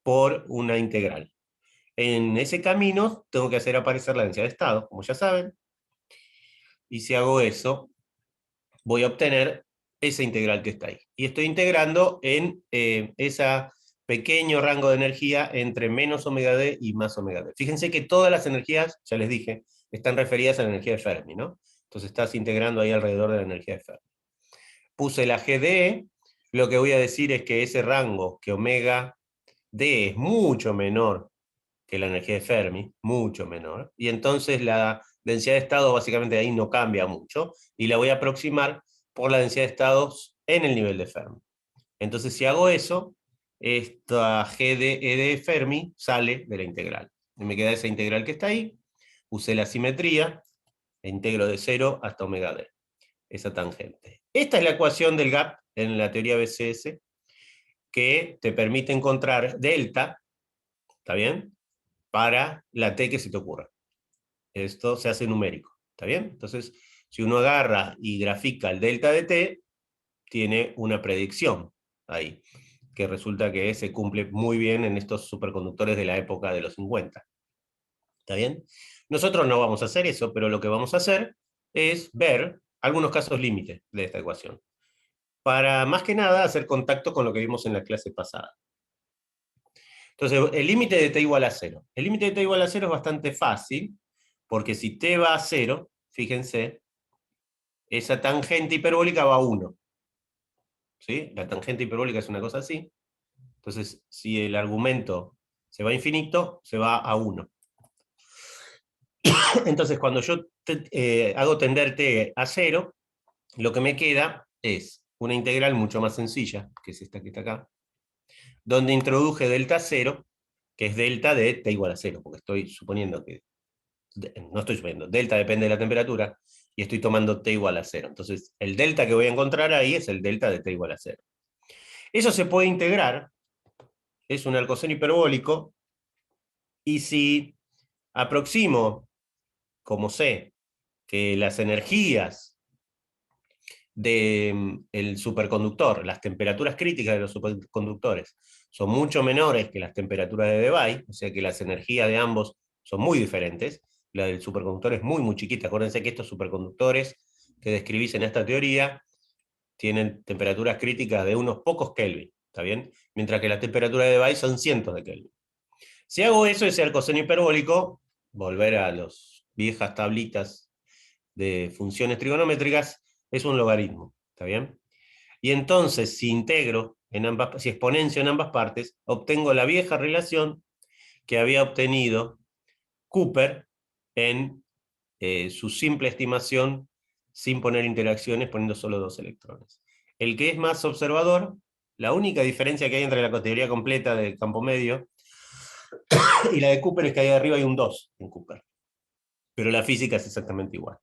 S1: por una integral. En ese camino tengo que hacer aparecer la densidad de estado, como ya saben, y si hago eso, voy a obtener esa integral que está ahí. Y estoy integrando en ese pequeño rango de energía entre menos omega d y más omega d. Fíjense que todas las energías, ya les dije, están referidas a la energía de Fermi, ¿no? Entonces estás integrando ahí alrededor de la energía de Fermi. Puse la GDE, lo que voy a decir es que ese rango, que omega d es mucho menor que la energía de Fermi, mucho menor, y entonces la densidad de estado básicamente ahí no cambia mucho, y la voy a aproximar por la densidad de estados en el nivel de Fermi. Entonces si hago eso, esta GDE de Fermi sale de la integral. Y me queda esa integral que está ahí, usé la simetría, e integro de 0 hasta omega d, esa tangente. Esta es la ecuación del gap en la teoría BCS, que te permite encontrar delta, ¿está bien?, para la t que se te ocurra. Esto se hace numérico, ¿está bien? Entonces, si uno agarra y grafica el delta de t, tiene una predicción ahí, que resulta que se cumple muy bien en estos superconductores de la época de los 50. ¿Está bien? Nosotros no vamos a hacer eso, pero lo que vamos a hacer es ver algunos casos límite de esta ecuación, para más que nada hacer contacto con lo que vimos en la clase pasada. Entonces, el límite de t igual a 0. El límite de t igual a 0 es bastante fácil, porque si t va a 0, fíjense, esa tangente hiperbólica va a 1. ¿Sí? La tangente hiperbólica es una cosa así. Entonces, si el argumento se va a infinito, se va a 1. Entonces, cuando yo hago tender t a 0, lo que me queda es una integral mucho más sencilla, que es esta que está acá, donde introduje delta 0, que es delta de t igual a 0, porque estoy suponiendo que, no estoy suponiendo, delta depende de la temperatura, y estoy tomando t igual a 0. Entonces, el delta que voy a encontrar ahí es el delta de t igual a 0. Eso se puede integrar, es un arcoseno hiperbólico, y si aproximo, como sé, que las energías del superconductor, las temperaturas críticas de los superconductores, son mucho menores que las temperaturas de Debye, o sea que las energías de ambos son muy diferentes. La del superconductor es muy, muy chiquita. Acuérdense que estos superconductores que describís en esta teoría tienen temperaturas críticas de unos pocos Kelvin, ¿está bien? Mientras que las temperaturas de Debye son cientos de Kelvin. Si hago eso, ese arcoseno hiperbólico, volver a las viejas tablitas de funciones trigonométricas, es un logaritmo, ¿está bien? Y entonces, si integro, si exponencio en ambas partes, obtengo la vieja relación que había obtenido Cooper en su simple estimación sin poner interacciones, poniendo solo 2 electrones. El que es más observador, la única diferencia que hay entre la teoría completa del campo medio y la de Cooper es que ahí arriba hay un 2 en Cooper. Pero la física es exactamente igual.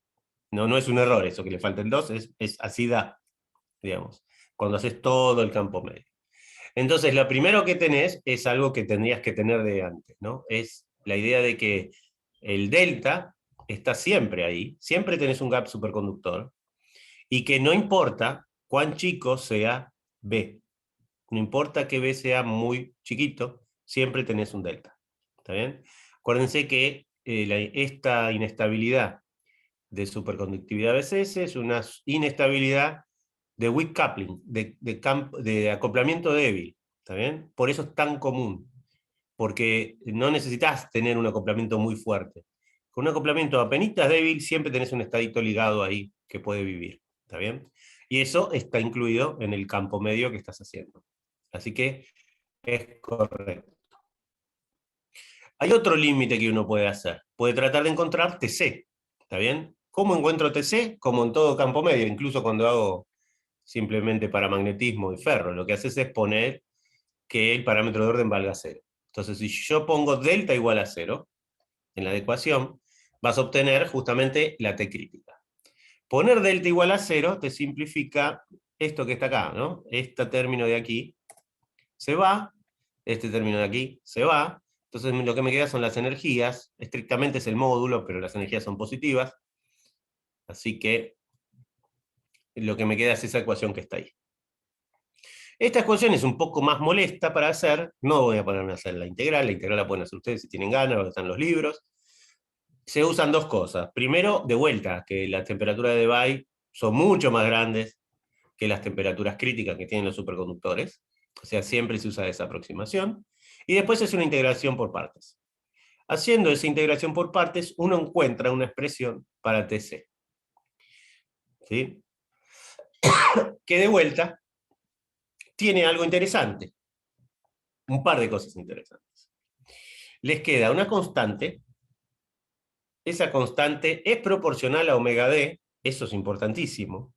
S1: No es un error eso, que le falta el 2, es así da, digamos, cuando haces todo el campo medio. Entonces, lo primero que tenés es algo que tendrías que tener de antes, ¿no? Es la idea de que el delta está siempre ahí, siempre tenés un gap superconductor, y que no importa cuán chico sea B, no importa que B sea muy chiquito, siempre tenés un delta, ¿está bien? Acuérdense que esta inestabilidad de superconductividad BCS es una inestabilidad de weak coupling, de acoplamiento débil, ¿está bien? Por eso es tan común, porque no necesitas tener un acoplamiento muy fuerte. Con un acoplamiento apenas débil siempre tenés un estadito ligado ahí que puede vivir, ¿está bien? Y eso está incluido en el campo medio que estás haciendo. Así que es correcto. Hay otro límite que uno puede hacer. Puede tratar de encontrar TC, ¿está bien? ¿Cómo encuentro TC? Como en todo campo medio, incluso cuando hago simplemente paramagnetismo y ferro. Lo que haces es poner que el parámetro de orden valga 0. Entonces, si yo pongo delta igual a 0 en la ecuación, vas a obtener justamente la T crítica. Poner delta igual a 0 te simplifica esto que está acá, ¿no? Este término de aquí se va, este término de aquí se va, entonces lo que me queda son las energías, estrictamente es el módulo, pero las energías son positivas, así que lo que me queda es esa ecuación que está ahí. Esta ecuación es un poco más molesta para hacer, no voy a ponerme a hacer la integral la pueden hacer ustedes si tienen ganas, lo que están en los libros. Se usan dos cosas. Primero, de vuelta, que las temperaturas de Debye son mucho más grandes que las temperaturas críticas que tienen los superconductores, o sea, siempre se usa esa aproximación, y después es una integración por partes. Haciendo esa integración por partes, uno encuentra una expresión para TC. ¿Sí? Que de vuelta tiene algo interesante, un par de cosas interesantes. Les queda una constante, esa constante es proporcional a omega D, eso es importantísimo,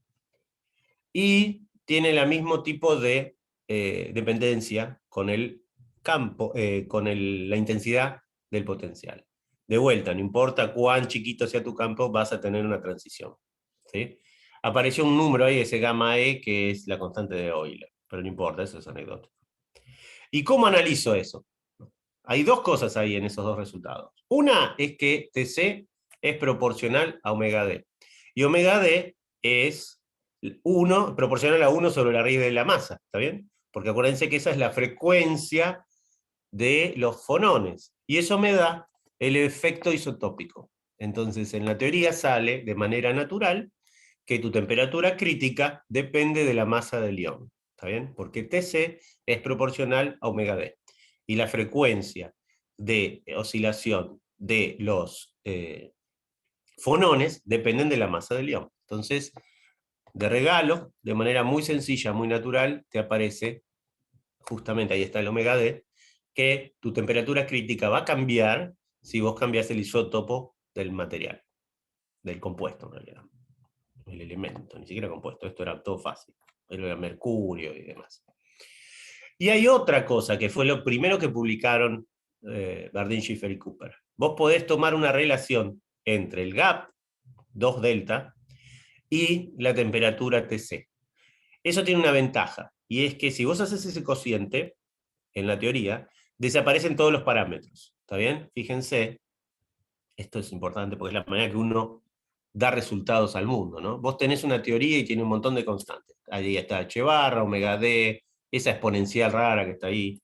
S1: y tiene el mismo tipo de dependencia con el campo, la intensidad del potencial. De vuelta, no importa cuán chiquito sea tu campo, vas a tener una transición. ¿Sí? Apareció un número ahí, ese gamma E, que es la constante de Euler, pero no importa, eso es anecdótico. ¿Y cómo analizo eso? Hay dos cosas ahí en esos dos resultados. Una es que TC es proporcional a omega D. Y omega D es 1, proporcional a 1 sobre la raíz de la masa, ¿está bien? Porque acuérdense que esa es la frecuencia de los fonones. Y eso me da el efecto isotópico. Entonces, en la teoría sale de manera natural que tu temperatura crítica depende de la masa del ion, ¿está bien? Porque TC es proporcional a omega D. Y la frecuencia de oscilación de los fonones dependen de la masa del ion. Entonces, de regalo, de manera muy sencilla, muy natural, te aparece, justamente ahí está el omega D, que tu temperatura crítica va a cambiar si vos cambias el isótopo del material, del compuesto en realidad, el elemento, ni siquiera compuesto, esto era todo fácil, era mercurio y demás. Y hay otra cosa que fue lo primero que publicaron Bardeen, Schiffer y Cooper. Vos podés tomar una relación entre el gap, 2 delta, y la temperatura TC. Eso tiene una ventaja, y es que si vos haces ese cociente, en la teoría, desaparecen todos los parámetros. ¿Está bien? Fíjense, esto es importante porque es la manera que uno da resultados al mundo, ¿no? Vos tenés una teoría y tiene un montón de constantes. Ahí está H barra, omega D, esa exponencial rara que está ahí,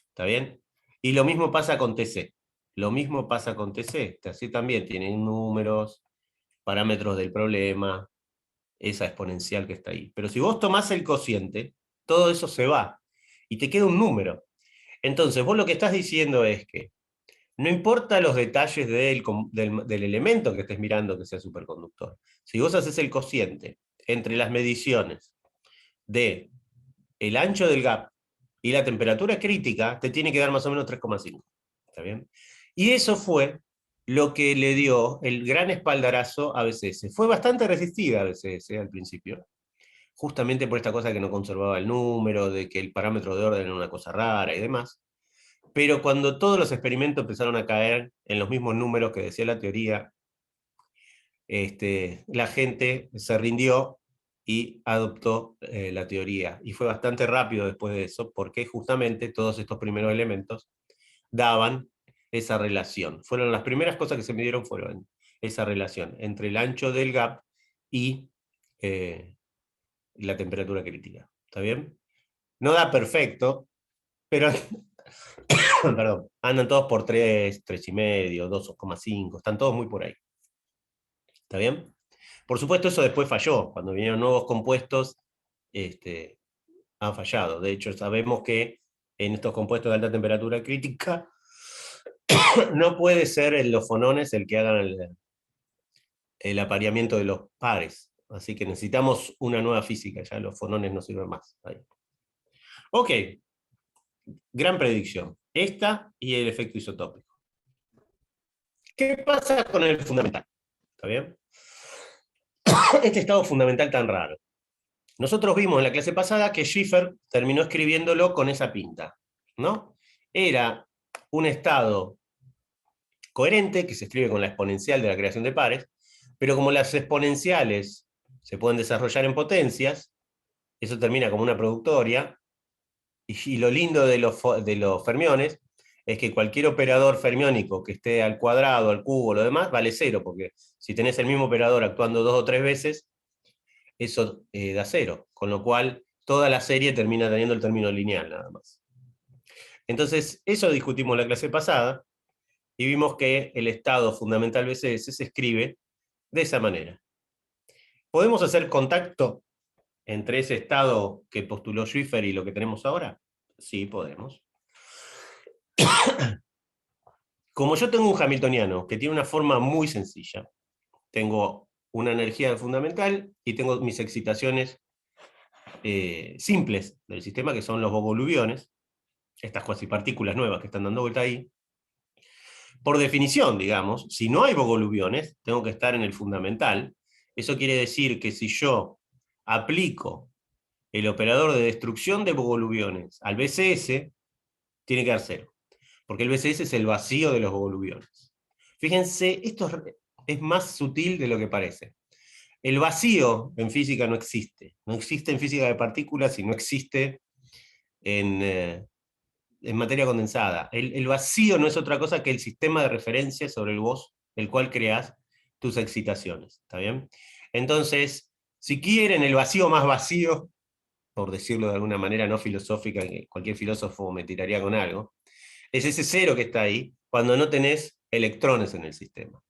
S1: ¿está bien? Y lo mismo pasa con TC. Lo mismo pasa con TC. TC también tiene números, parámetros del problema, esa exponencial que está ahí. Pero si vos tomás el cociente, todo eso se va y te queda un número. Entonces, vos lo que estás diciendo es que no importa los detalles del elemento que estés mirando que sea superconductor. Si vos haces el cociente entre las mediciones de el ancho del gap y la temperatura crítica, te tiene que dar más o menos 3,5. ¿Está bien? Y eso fue lo que le dio el gran espaldarazo a BCS. Fue bastante resistida a BCS al principio, justamente por esta cosa que no conservaba el número, de que el parámetro de orden era una cosa rara y demás. Pero cuando todos los experimentos empezaron a caer en los mismos números que decía la teoría, la gente se rindió y adoptó la teoría. Y fue bastante rápido después de eso, porque justamente todos estos primeros elementos daban esa relación. Fueron las primeras cosas que se midieron, fueron esa relación entre el ancho del gap y la temperatura crítica. ¿Está bien? No da perfecto, pero perdón, andan todos por 3, 3,5, 2,5, están todos muy por ahí. ¿Está bien? Por supuesto, eso después falló. Cuando vinieron nuevos compuestos, han fallado. De hecho, sabemos que en estos compuestos de alta temperatura crítica no puede ser en los fonones el que hagan el apareamiento de los pares. Así que necesitamos una nueva física, ya los fonones no sirven más. Ahí. Ok, gran predicción. Esta y el efecto isotópico. ¿Qué pasa con el fundamental? ¿Está bien? Este estado fundamental tan raro. Nosotros vimos en la clase pasada que Schiffer terminó escribiéndolo con esa pinta, ¿no? Era un estado coherente que se escribe con la exponencial de la creación de pares, pero como las exponenciales se pueden desarrollar en potencias, eso termina como una productoria, y lo lindo de los fermiones es que cualquier operador fermiónico que esté al cuadrado, al cubo, lo demás, vale cero, porque si tenés el mismo operador actuando 2 o 3 veces, eso da cero, con lo cual toda la serie termina teniendo el término lineal nada más. Entonces, eso discutimos la clase pasada, y vimos que el estado fundamental BCS se escribe de esa manera. ¿Podemos hacer contacto entre ese estado que postuló Schiffer y lo que tenemos ahora? Sí, podemos. Como yo tengo un hamiltoniano que tiene una forma muy sencilla, tengo una energía fundamental y tengo mis excitaciones simples del sistema, que son los bovoluviones, estas cuasipartículas nuevas que están dando vuelta ahí. Por definición, digamos, si no hay bovoluviones, tengo que estar en el fundamental. Eso quiere decir que si yo aplico el operador de destrucción de bovoluviones al BCS, tiene que dar cero, porque el BCS es el vacío de los bovoluviones. Fíjense, esto es más sutil de lo que parece. El vacío en física no existe. No existe en física de partículas y no existe en materia condensada. El vacío no es otra cosa que el sistema de referencia sobre el cual creas tus excitaciones. ¿Está bien? Entonces, si quieren el vacío más vacío, por decirlo de alguna manera no filosófica, que cualquier filósofo me tiraría con algo, es ese cero que está ahí cuando no tenés electrones en el sistema.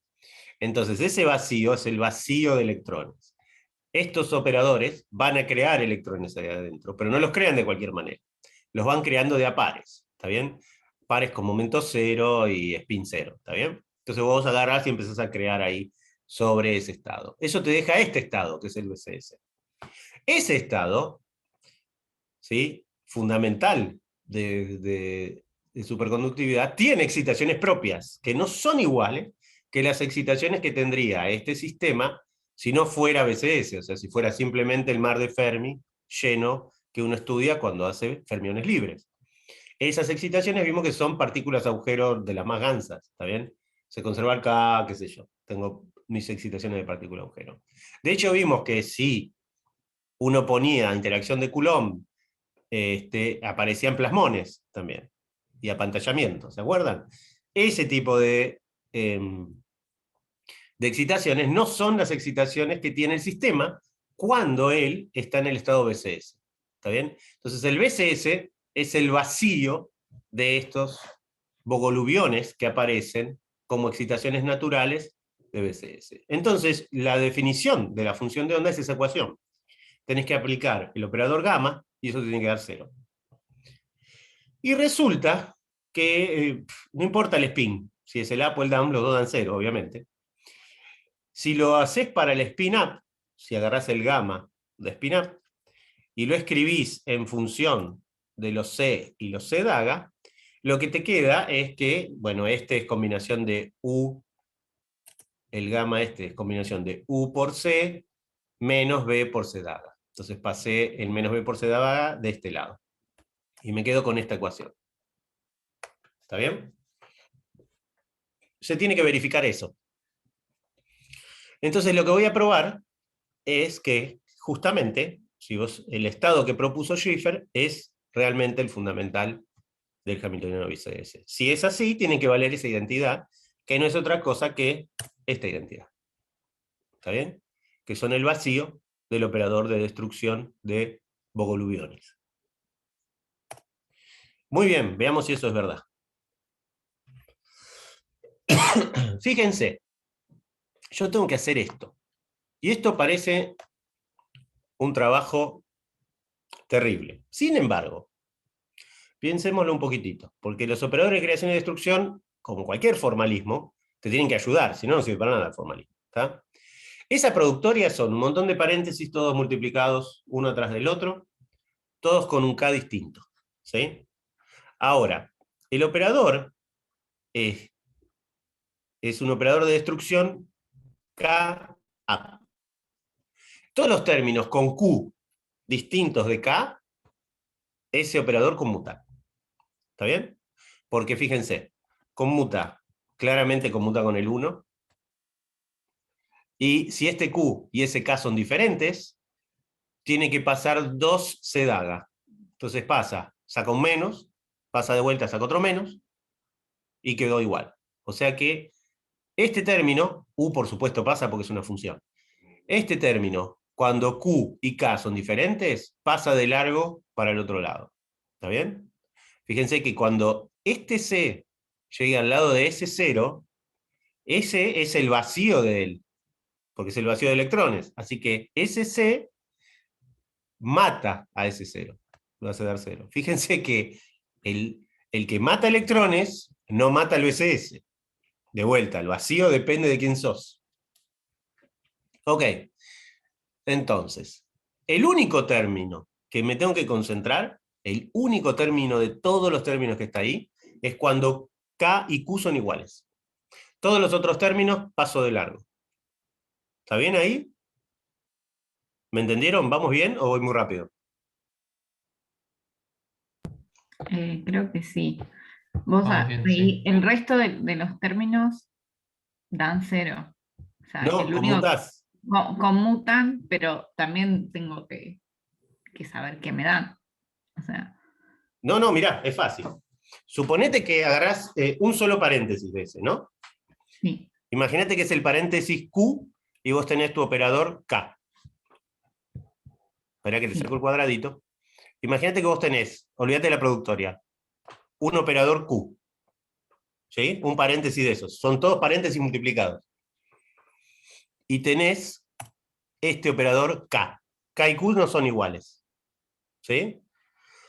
S1: Entonces, ese vacío es el vacío de electrones. Estos operadores van a crear electrones ahí adentro, pero no los crean de cualquier manera. Los van creando de a pares, ¿está bien? Pares con momento cero y spin cero, ¿está bien? Entonces vos agarrás y empezás a crear ahí sobre ese estado. Eso te deja este estado, que es el BCS. Ese estado, ¿sí?, fundamental de superconductividad, tiene excitaciones propias, que no son iguales que las excitaciones que tendría este sistema si no fuera BCS, o sea, si fuera simplemente el mar de Fermi lleno que uno estudia cuando hace fermiones libres. Esas excitaciones vimos que son partículas agujero de las más gansas, ¿está bien? Se conserva acá, qué sé yo, tengo mis excitaciones de partícula agujero. De hecho vimos que si uno ponía interacción de Coulomb, aparecían plasmones también, y apantallamiento, ¿se acuerdan? Ese tipo de excitaciones no son las excitaciones que tiene el sistema cuando él está en el estado BCS. ¿Está bien? Entonces el BCS es el vacío de estos bogoluviones que aparecen como excitaciones naturales de BCS. Entonces, la definición de la función de onda es esa ecuación. Tenés que aplicar el operador gamma y eso te tiene que dar cero. Y resulta que no importa el spin, si es el up o el down, los dos dan cero, obviamente. Si lo haces para el spin-up, si agarrás el gamma de spin-up y lo escribís en función de los C y los C daga, lo que te queda es que, bueno, este es combinación de U, el gamma este es combinación de U por C menos B por C daga. Entonces pasé el menos B por C daga de este lado. Y me quedo con esta ecuación. ¿Está bien? Se tiene que verificar eso. Entonces lo que voy a probar es que justamente si el estado que propuso Schiffer es realmente el fundamental del hamiltoniano BCS. Si es así, tiene que valer esa identidad, que no es otra cosa que esta identidad. ¿Está bien? Que son el vacío del operador de destrucción de bogoluviones. Muy bien, veamos si eso es verdad. Fíjense, yo tengo que hacer esto. Y esto parece un trabajo terrible. Sin embargo, piensémoslo un poquitito, porque los operadores de creación y destrucción, como cualquier formalismo, te tienen que ayudar, si no, no sirve para nada el formalismo. ¿Está? Esa productoria son un montón de paréntesis, todos multiplicados uno tras del otro, todos con un K distinto. ¿Sí? Ahora, el operador es un operador de destrucción K. Todos los términos con Q distintos de K, ese operador conmuta. ¿Está bien? Porque fíjense, conmuta, claramente conmuta con el 1, Y si este Q y ese K son diferentes, tiene que pasar 2 C daga. Entonces pasa, saca un menos, pasa de vuelta, saca otro menos, y quedó igual. O sea que este término, U por supuesto pasa porque es una función. Este término, cuando Q y K son diferentes, pasa de largo para el otro lado. ¿Está bien? Fíjense que cuando este C llegue al lado de ese cero, ese es el vacío de él, porque es el vacío de electrones. Así que ese C mata a ese cero, lo hace dar cero. Fíjense que el que mata electrones no mata al BCS. De vuelta, el vacío depende de quién sos. Ok, entonces, el único término que me tengo que concentrar, el único término de todos los términos que está ahí, es cuando K y Q son iguales. Todos los otros términos paso de largo. ¿Está bien ahí? ¿Me entendieron? ¿Vamos bien o voy muy rápido?
S2: Creo que sí.
S3: Vamos bien,
S2: Ahí,
S3: sí.
S2: el resto de los términos dan cero. O sea,
S1: No,
S2: el único
S1: conmutás.
S2: conmutan, pero también tengo que saber qué me dan. O sea,
S1: No, no, mirá, es fácil. Suponete que agarrás un solo paréntesis de ese, ¿no?
S2: sí.
S1: Imagínate que es el paréntesis Q y vos tenés tu operador K. Esperá que te
S2: Sí.
S1: saco el cuadradito. Imagínate que vos tenés, olvídate de la productoria, un operador Q. ¿Sí? Un paréntesis de esos. Son todos paréntesis multiplicados. Y tenés este operador K. K y Q no son iguales. ¿Sí?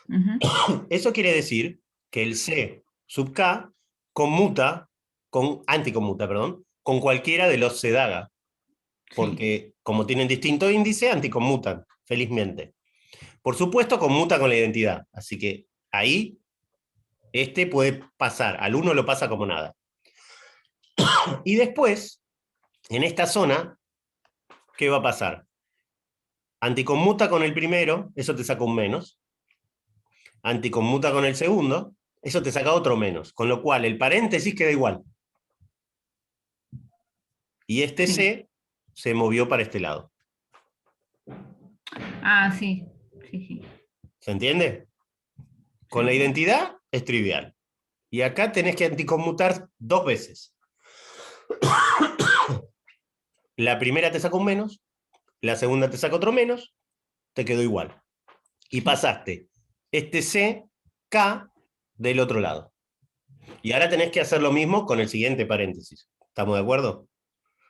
S2: Ujú.
S1: Eso quiere decir que el C sub K conmuta, anticonmuta, perdón, con cualquiera de los C daga.
S2: Sí.
S1: Porque como tienen distinto índice, anticonmutan, felizmente. Por supuesto, conmuta con la identidad. Así que ahí este puede pasar. Al 1 lo pasa como nada. Y después, en esta zona, ¿qué va a pasar? Anticonmuta con el primero, eso te saca un menos. Anticonmuta con el segundo, eso te saca otro menos. Con lo cual, el paréntesis queda igual. Y este
S2: Sí.
S1: C se movió para este lado.
S2: Ah, sí. Sí, sí.
S1: ¿Se entiende?
S2: Se
S1: Con la
S2: entiende.
S1: identidad es trivial. Y acá tenés que anticonmutar 2 veces. La primera te saca un menos, la segunda te saca otro menos, te quedó igual. Y
S2: Sí.
S1: pasaste este C, K del otro lado. Y ahora tenés que hacer lo mismo con el siguiente paréntesis. ¿Estamos de acuerdo?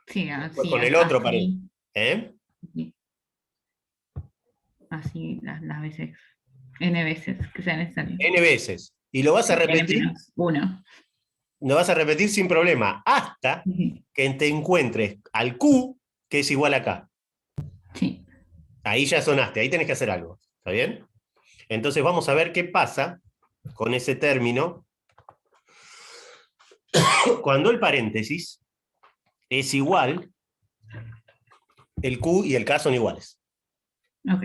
S2: Sí,
S1: Después
S2: así,
S1: con el otro paréntesis.
S2: así.
S1: ¿Eh?
S2: Sí, así las veces, N veces que sea necesario.
S1: N veces. Y lo vas a
S2: Sí, N
S1: repetir,
S2: menos uno.
S1: lo vas a repetir sin problema, hasta
S2: Sí.
S1: que te encuentres al Q, que es igual a K.
S2: Sí.
S1: Ahí ya sonaste, ahí tenés que hacer algo. ¿Está bien? Entonces vamos a ver qué pasa con ese término cuando el paréntesis es igual, el Q y el K son iguales.
S2: Ok.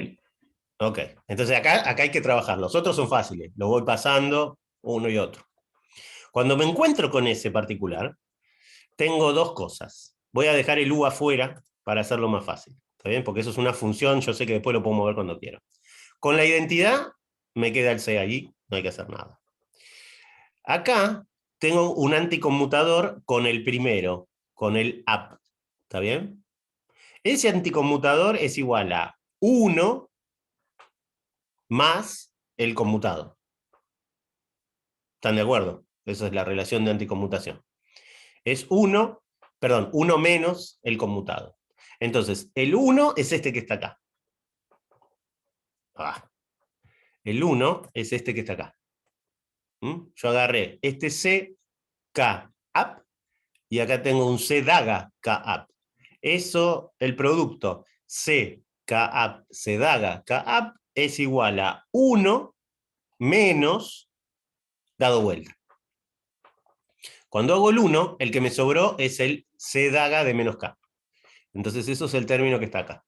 S1: Ok, entonces acá hay que trabajar. Los otros son fáciles, los voy pasando uno y otro. Cuando me encuentro con ese particular, tengo dos cosas. Voy a dejar el U afuera para hacerlo más fácil. ¿Está bien? Porque eso es una función, yo sé que después lo puedo mover cuando quiero. Con la identidad, me queda el C allí, no hay que hacer nada. Acá tengo un anticonmutador con el primero, con el up. ¿Está bien? Ese anticonmutador es igual a 1 más el conmutado. ¿Están de acuerdo? Esa es la relación de anticonmutación. Es 1, perdón, 1 menos el conmutado. Entonces, el 1 es este que está acá. El 1 es este que está acá. Yo agarré este C, K, up, y acá tengo un C daga, K, up. Eso, el producto C, K, up, C daga, K, up, es igual a 1 menos dado vuelta. Cuando hago el 1, el que me sobró es el C daga de menos K. Entonces eso es el término que está acá.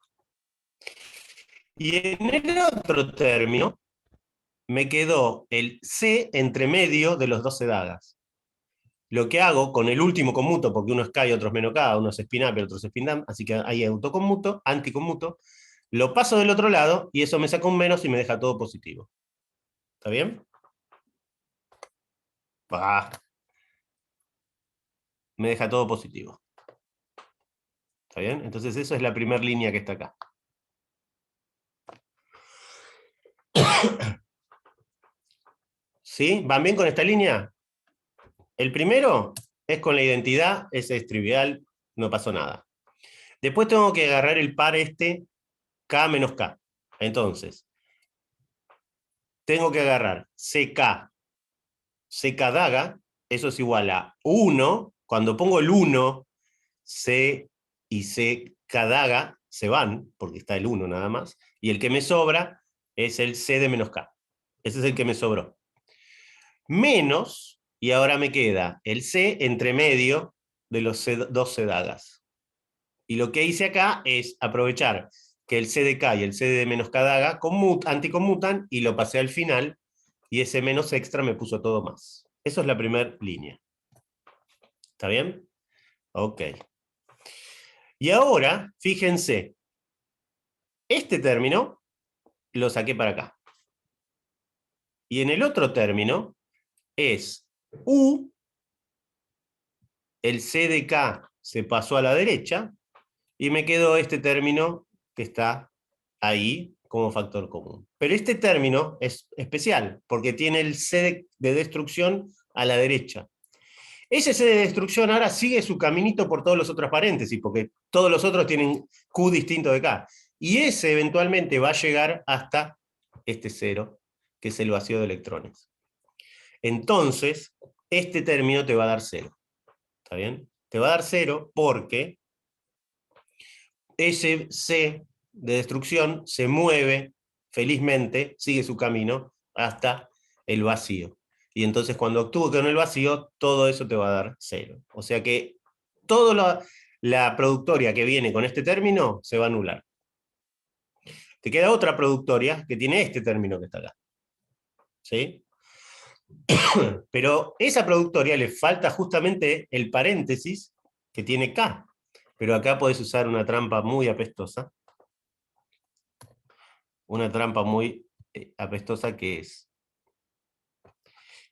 S1: Y en el otro término me quedó el C entre medio de los 12 dagas. lo que hago con el último conmuto, porque uno es K y otro es menos K, uno es spin up y otro es spin down, así que hay autoconmuto, anticonmuto, lo paso del otro lado y eso me saca un menos y me deja todo positivo. ¿Está bien? Me deja todo positivo. ¿Está bien? Entonces eso es la primera línea que está acá. ¿Sí? ¿Van bien con esta línea? El primero es con la identidad, ese es trivial, no pasó nada. Después tengo que agarrar el par este, K menos K. Entonces, tengo que agarrar CK daga, eso es igual a 1. Cuando pongo el 1, C y CK daga se van, porque está el 1 nada más, y el que me sobra es el C de menos K. Ese es el que me sobró. Menos, y ahora me queda el C entre medio de los dos C dagas. Y lo que hice acá es aprovechar que el C de K y el C de menos K daga anticonmutan y lo pasé al final, y ese menos extra me puso todo más. Eso es la primera línea. ¿Está bien? Ok. Y ahora, fíjense, este término lo saqué para acá. Y en el otro término es U, el C de K se pasó a la derecha, y me quedó este término que está ahí como factor común. Pero este término es especial, porque tiene el C de destrucción a la derecha. Ese C de destrucción ahora sigue su caminito por todos los otros paréntesis, porque todos los otros tienen Q distinto de K. Y ese eventualmente va a llegar hasta este 0, que es el vacío de electrones. Entonces, este término te va a dar 0. ¿Está bien? Te va a dar 0 porque ese C de destrucción se mueve felizmente, sigue su camino hasta el vacío. Y entonces cuando actúe con el vacío, todo eso te va a dar 0. O sea que toda la productoria que viene con este término se va a anular. Te queda otra productoria que tiene este término que está acá. ¿Sí? Pero esa productoria le falta justamente el paréntesis que tiene K. Pero acá podés usar una trampa muy apestosa. Una trampa muy apestosa que es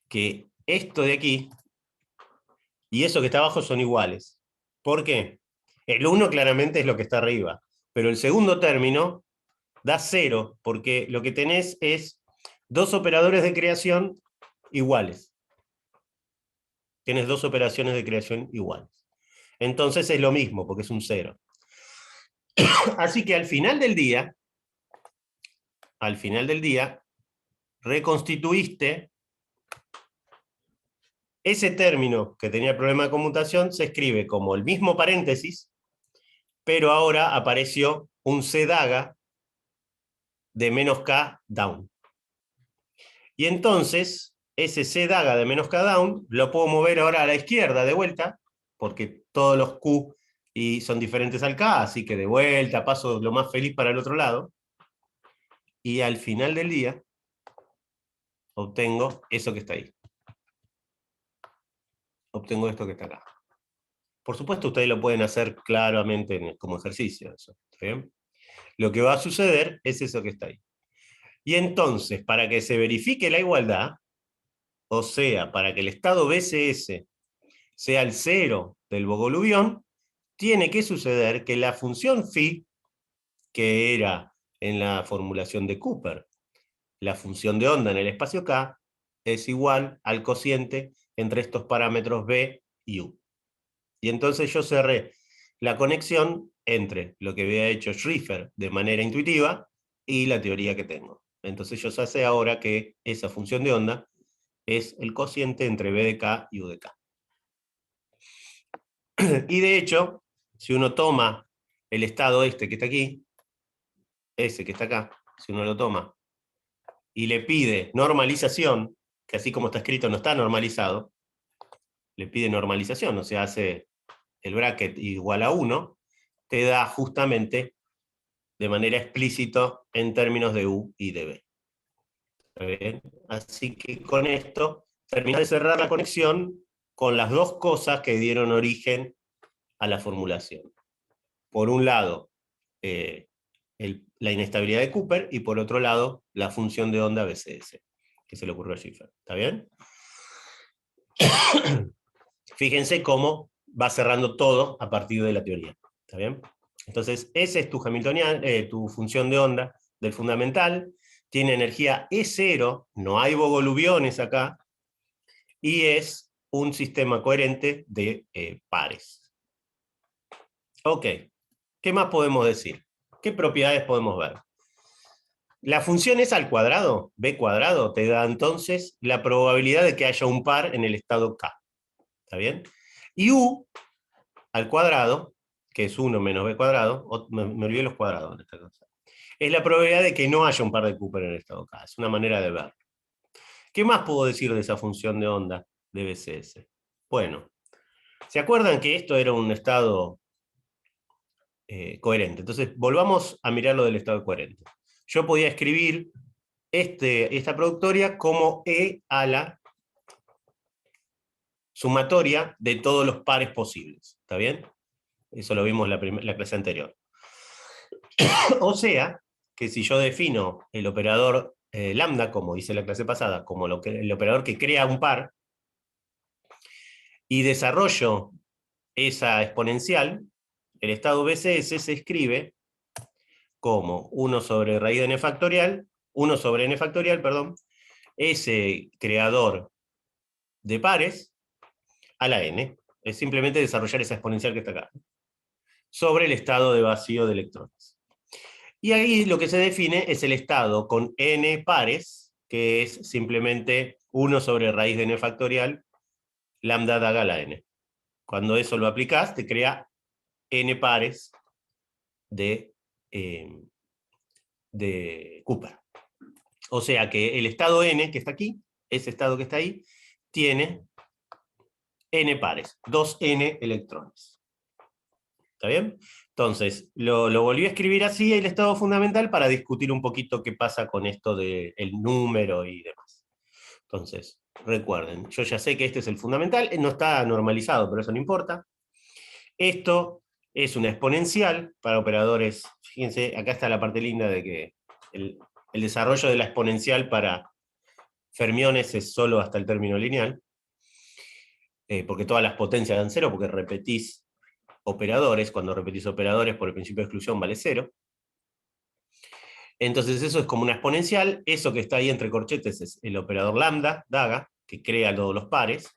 S1: que esto de aquí y eso que está abajo son iguales. ¿Por qué? El 1 claramente es lo que está arriba, pero el segundo término da 0, porque lo que tenés es dos operadores de creación iguales. Tienes dos operaciones de creación iguales. Entonces es lo mismo, porque es un 0. Así que al final del día, reconstituiste ese término que tenía problema de conmutación, se escribe como el mismo paréntesis, pero ahora apareció un C daga de menos K down. Y entonces, ese C daga de menos K down lo puedo mover ahora a la izquierda de vuelta, porque todos los Q y son diferentes al K, así que de vuelta paso lo más feliz para el otro lado. Y al final del día, obtengo eso que está ahí. Obtengo esto que está acá. Por supuesto, ustedes lo pueden hacer claramente como ejercicio. Eso, ¿está bien? Lo que va a suceder es eso que está ahí. Y entonces, para que se verifique la igualdad, o sea, para que el estado BCS sea el 0 del Bogoliubien, tiene que suceder que la función phi, que era en la formulación de Cooper, la función de onda en el espacio K, es igual al cociente entre estos parámetros B y U. Y entonces yo cerré la conexión entre lo que había hecho Schrieffer de manera intuitiva y la teoría que tengo. Entonces yo sé ahora que esa función de onda es el cociente entre B de K y U de K. Y de hecho, si uno toma el estado este que está aquí, ese que está acá, si uno lo toma y le pide normalización, que así como está escrito no está normalizado, le pide normalización, o sea, hace el bracket igual a 1, te da justamente de manera explícita en términos de U y de B. ¿Está bien? Así que con esto terminas de cerrar la conexión con las dos cosas que dieron origen a la formulación. Por un lado, la inestabilidad de Cooper, y por otro lado, la función de onda BCS, que se le ocurrió a Schiffer. ¿Está bien? Fíjense cómo va cerrando todo a partir de la teoría. ¿Está bien? Entonces, ese es tu Hamiltonian, tu función de onda del fundamental. Tiene energía E0, no hay bogoluviones acá, y es un sistema coherente de pares. Ok, ¿qué más podemos decir? ¿Qué propiedades podemos ver? La función es al cuadrado, b cuadrado, te da entonces la probabilidad de que haya un par en el estado K. ¿Está bien? Y U al cuadrado, que es 1 menos b cuadrado, me olvidé los cuadrados en esta cosa, es la probabilidad de que no haya un par de Cooper en el estado K. Es una manera de ver. ¿Qué más puedo decir de esa función de onda de BCS? Bueno, ¿se acuerdan que esto era un estado coherente? Entonces, volvamos a mirar lo del estado coherente. Yo podía escribir esta productoria como E a la sumatoria de todos los pares posibles. ¿Está bien? Eso lo vimos en la clase anterior. O sea, que si yo defino el operador lambda, como hice la clase pasada, como el operador que crea un par, y desarrollo esa exponencial, el estado BCS se escribe como 1 sobre raíz de n factorial, 1 sobre n factorial, perdón, ese creador de pares a la n. Es simplemente desarrollar esa exponencial que está acá, sobre el estado de vacío de electrones. Y ahí lo que se define es el estado con n pares, que es simplemente 1 sobre raíz de n factorial, lambda daga a la n. Cuando eso lo aplicás, te crea n pares de Cooper. O sea que el estado n, que está aquí, ese estado que está ahí, tiene n pares, 2n electrones. ¿Está bien? Entonces, lo volví a escribir así, el estado fundamental, para discutir un poquito qué pasa con esto del número y demás. Entonces, recuerden, yo ya sé que este es el fundamental, no está normalizado, pero eso no importa. Esto es una exponencial para operadores. Fíjense, acá está la parte linda de que el desarrollo de la exponencial para fermiones es solo hasta el término lineal, porque todas las potencias dan cero, porque repetís operadores. Cuando repetís operadores por el principio de exclusión vale cero. Entonces eso es como una exponencial. Eso que está ahí entre corchetes es el operador lambda, daga, que crea todos los pares.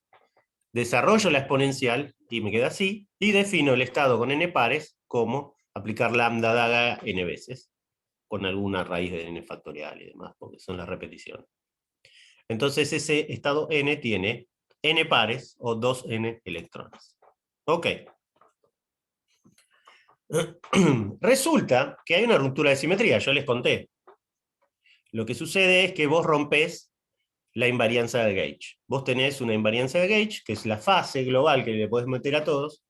S1: Desarrollo la exponencial, y me queda así, y defino el estado con n pares como aplicar lambda daga n veces, con alguna raíz de n factorial y demás, porque son las repeticiones. Entonces ese estado n tiene n pares o 2n electrones. Ok. Resulta que hay una ruptura de simetría, yo les conté. Lo que sucede es que vos rompés la invarianza de gauge. Vos tenés una invarianza de gauge, que es la fase global que le podés meter a todos.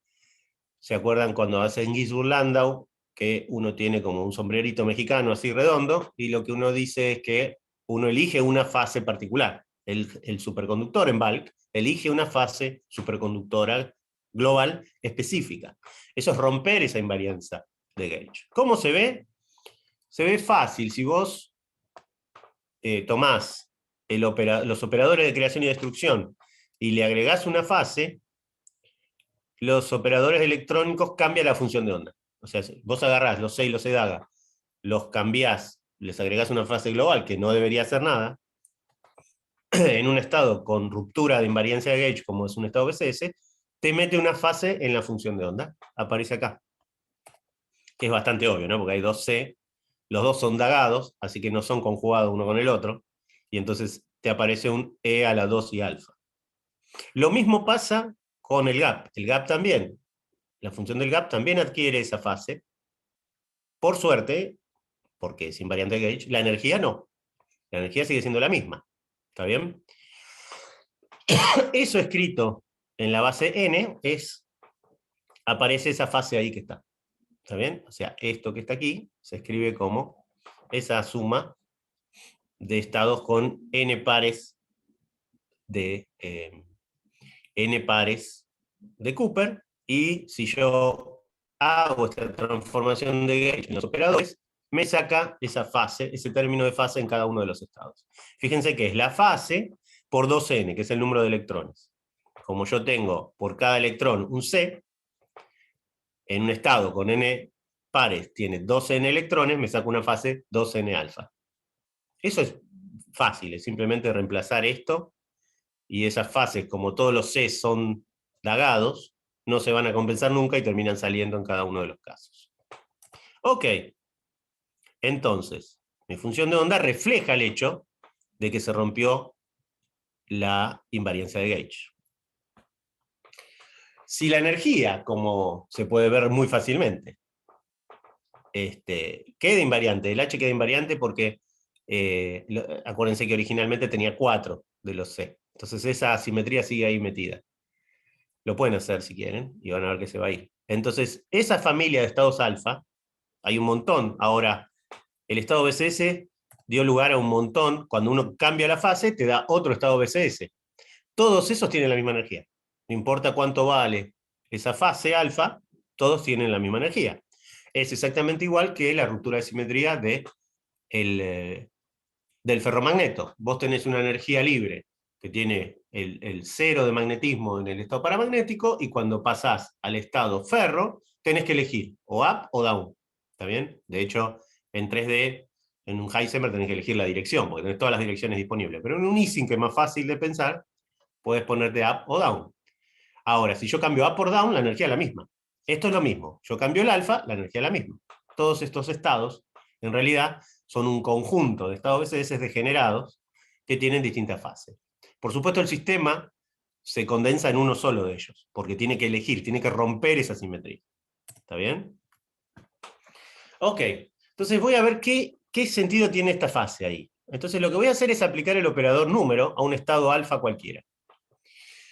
S1: ¿Se acuerdan cuando hacen Ginsburg-Landau? Que uno tiene como un sombrerito mexicano así redondo, y lo que uno dice es que uno elige una fase particular. El superconductor en bulk elige una fase superconductora global específica. Eso es romper esa invarianza de gauge. ¿Cómo se ve? Se ve fácil. Si vos tomás los operadores de creación y destrucción y le agregás una fase, los operadores electrónicos cambian la función de onda. O sea, vos agarrás los C y los E daga, los cambiás, les agregás una fase global que no debería hacer nada, en un estado con ruptura de invariancia de gauge, como es un estado BCS, te mete una fase en la función de onda. Aparece acá. Que es bastante obvio, ¿no? Porque hay dos C, los dos son dagados, así que no son conjugados uno con el otro, y entonces te aparece un E a la 2 y alfa. Lo mismo pasa con el gap. El gap también. La función del gap también adquiere esa fase. Por suerte, porque es invariante de gauge, la energía no. La energía sigue siendo la misma. ¿Está bien? Eso escrito en la base n aparece esa fase ahí que está. ¿Está bien? O sea, esto que está aquí se escribe como esa suma de estados con n pares de n pares de Cooper, y si yo hago esta transformación de gauge en los operadores, me saca esa fase, ese término de fase en cada uno de los estados. Fíjense que es la fase por 2n, que es el número de electrones. Como yo tengo por cada electrón un C, en un estado con n pares tiene 2n electrones, me saco una fase 2n alfa. Eso es fácil, es simplemente reemplazar esto, y esas fases, como todos los C son dagados, no se van a compensar nunca y terminan saliendo en cada uno de los casos. Ok, entonces, mi función de onda refleja el hecho de que se rompió la invariancia de gauge. Si la energía, como se puede ver muy fácilmente, queda invariante, el H queda invariante porque acuérdense que originalmente tenía 4 de los C. Entonces esa asimetría sigue ahí metida. Lo pueden hacer si quieren y van a ver que se va a ir. Entonces, esa familia de estados alfa, hay un montón. Ahora, el estado BCS dio lugar a un montón. Cuando uno cambia la fase, te da otro estado BCS. Todos esos tienen la misma energía. No importa cuánto vale esa fase alfa, todos tienen la misma energía. Es exactamente igual que la ruptura de simetría del ferromagneto. Vos tenés una energía libre que tiene el cero de magnetismo en el estado paramagnético, y cuando pasás al estado ferro, tenés que elegir o up o down. ¿Está bien? De hecho, en 3D, en un Heisenberg tenés que elegir la dirección, porque tenés todas las direcciones disponibles. Pero en un Ising, que es más fácil de pensar, puedes ponerte up o down. Ahora, si yo cambio up por down, la energía es la misma. Esto es lo mismo. Yo cambio el alfa, la energía es la misma. Todos estos estados, en realidad, son un conjunto de estados BCS degenerados que tienen distintas fases. Por supuesto, el sistema se condensa en uno solo de ellos, porque tiene que elegir, tiene que romper esa simetría. ¿Está bien? Ok, entonces voy a ver qué sentido tiene esta fase ahí. Entonces lo que voy a hacer es aplicar el operador número a un estado alfa cualquiera.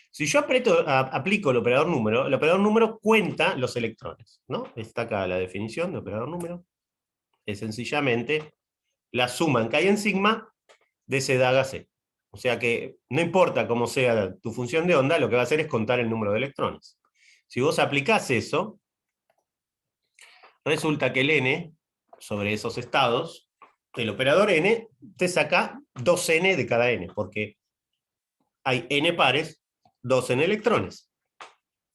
S1: Si yo aplico el operador número cuenta los electrones, ¿no? Está acá la definición de operador número. Es sencillamente la suma en K y en sigma de ese DAGA C. O sea que no importa cómo sea tu función de onda, lo que va a hacer es contar el número de electrones. Si vos aplicás eso, resulta que el n sobre esos estados, el operador n, te saca 2n de cada n, porque hay n pares, 2n electrones.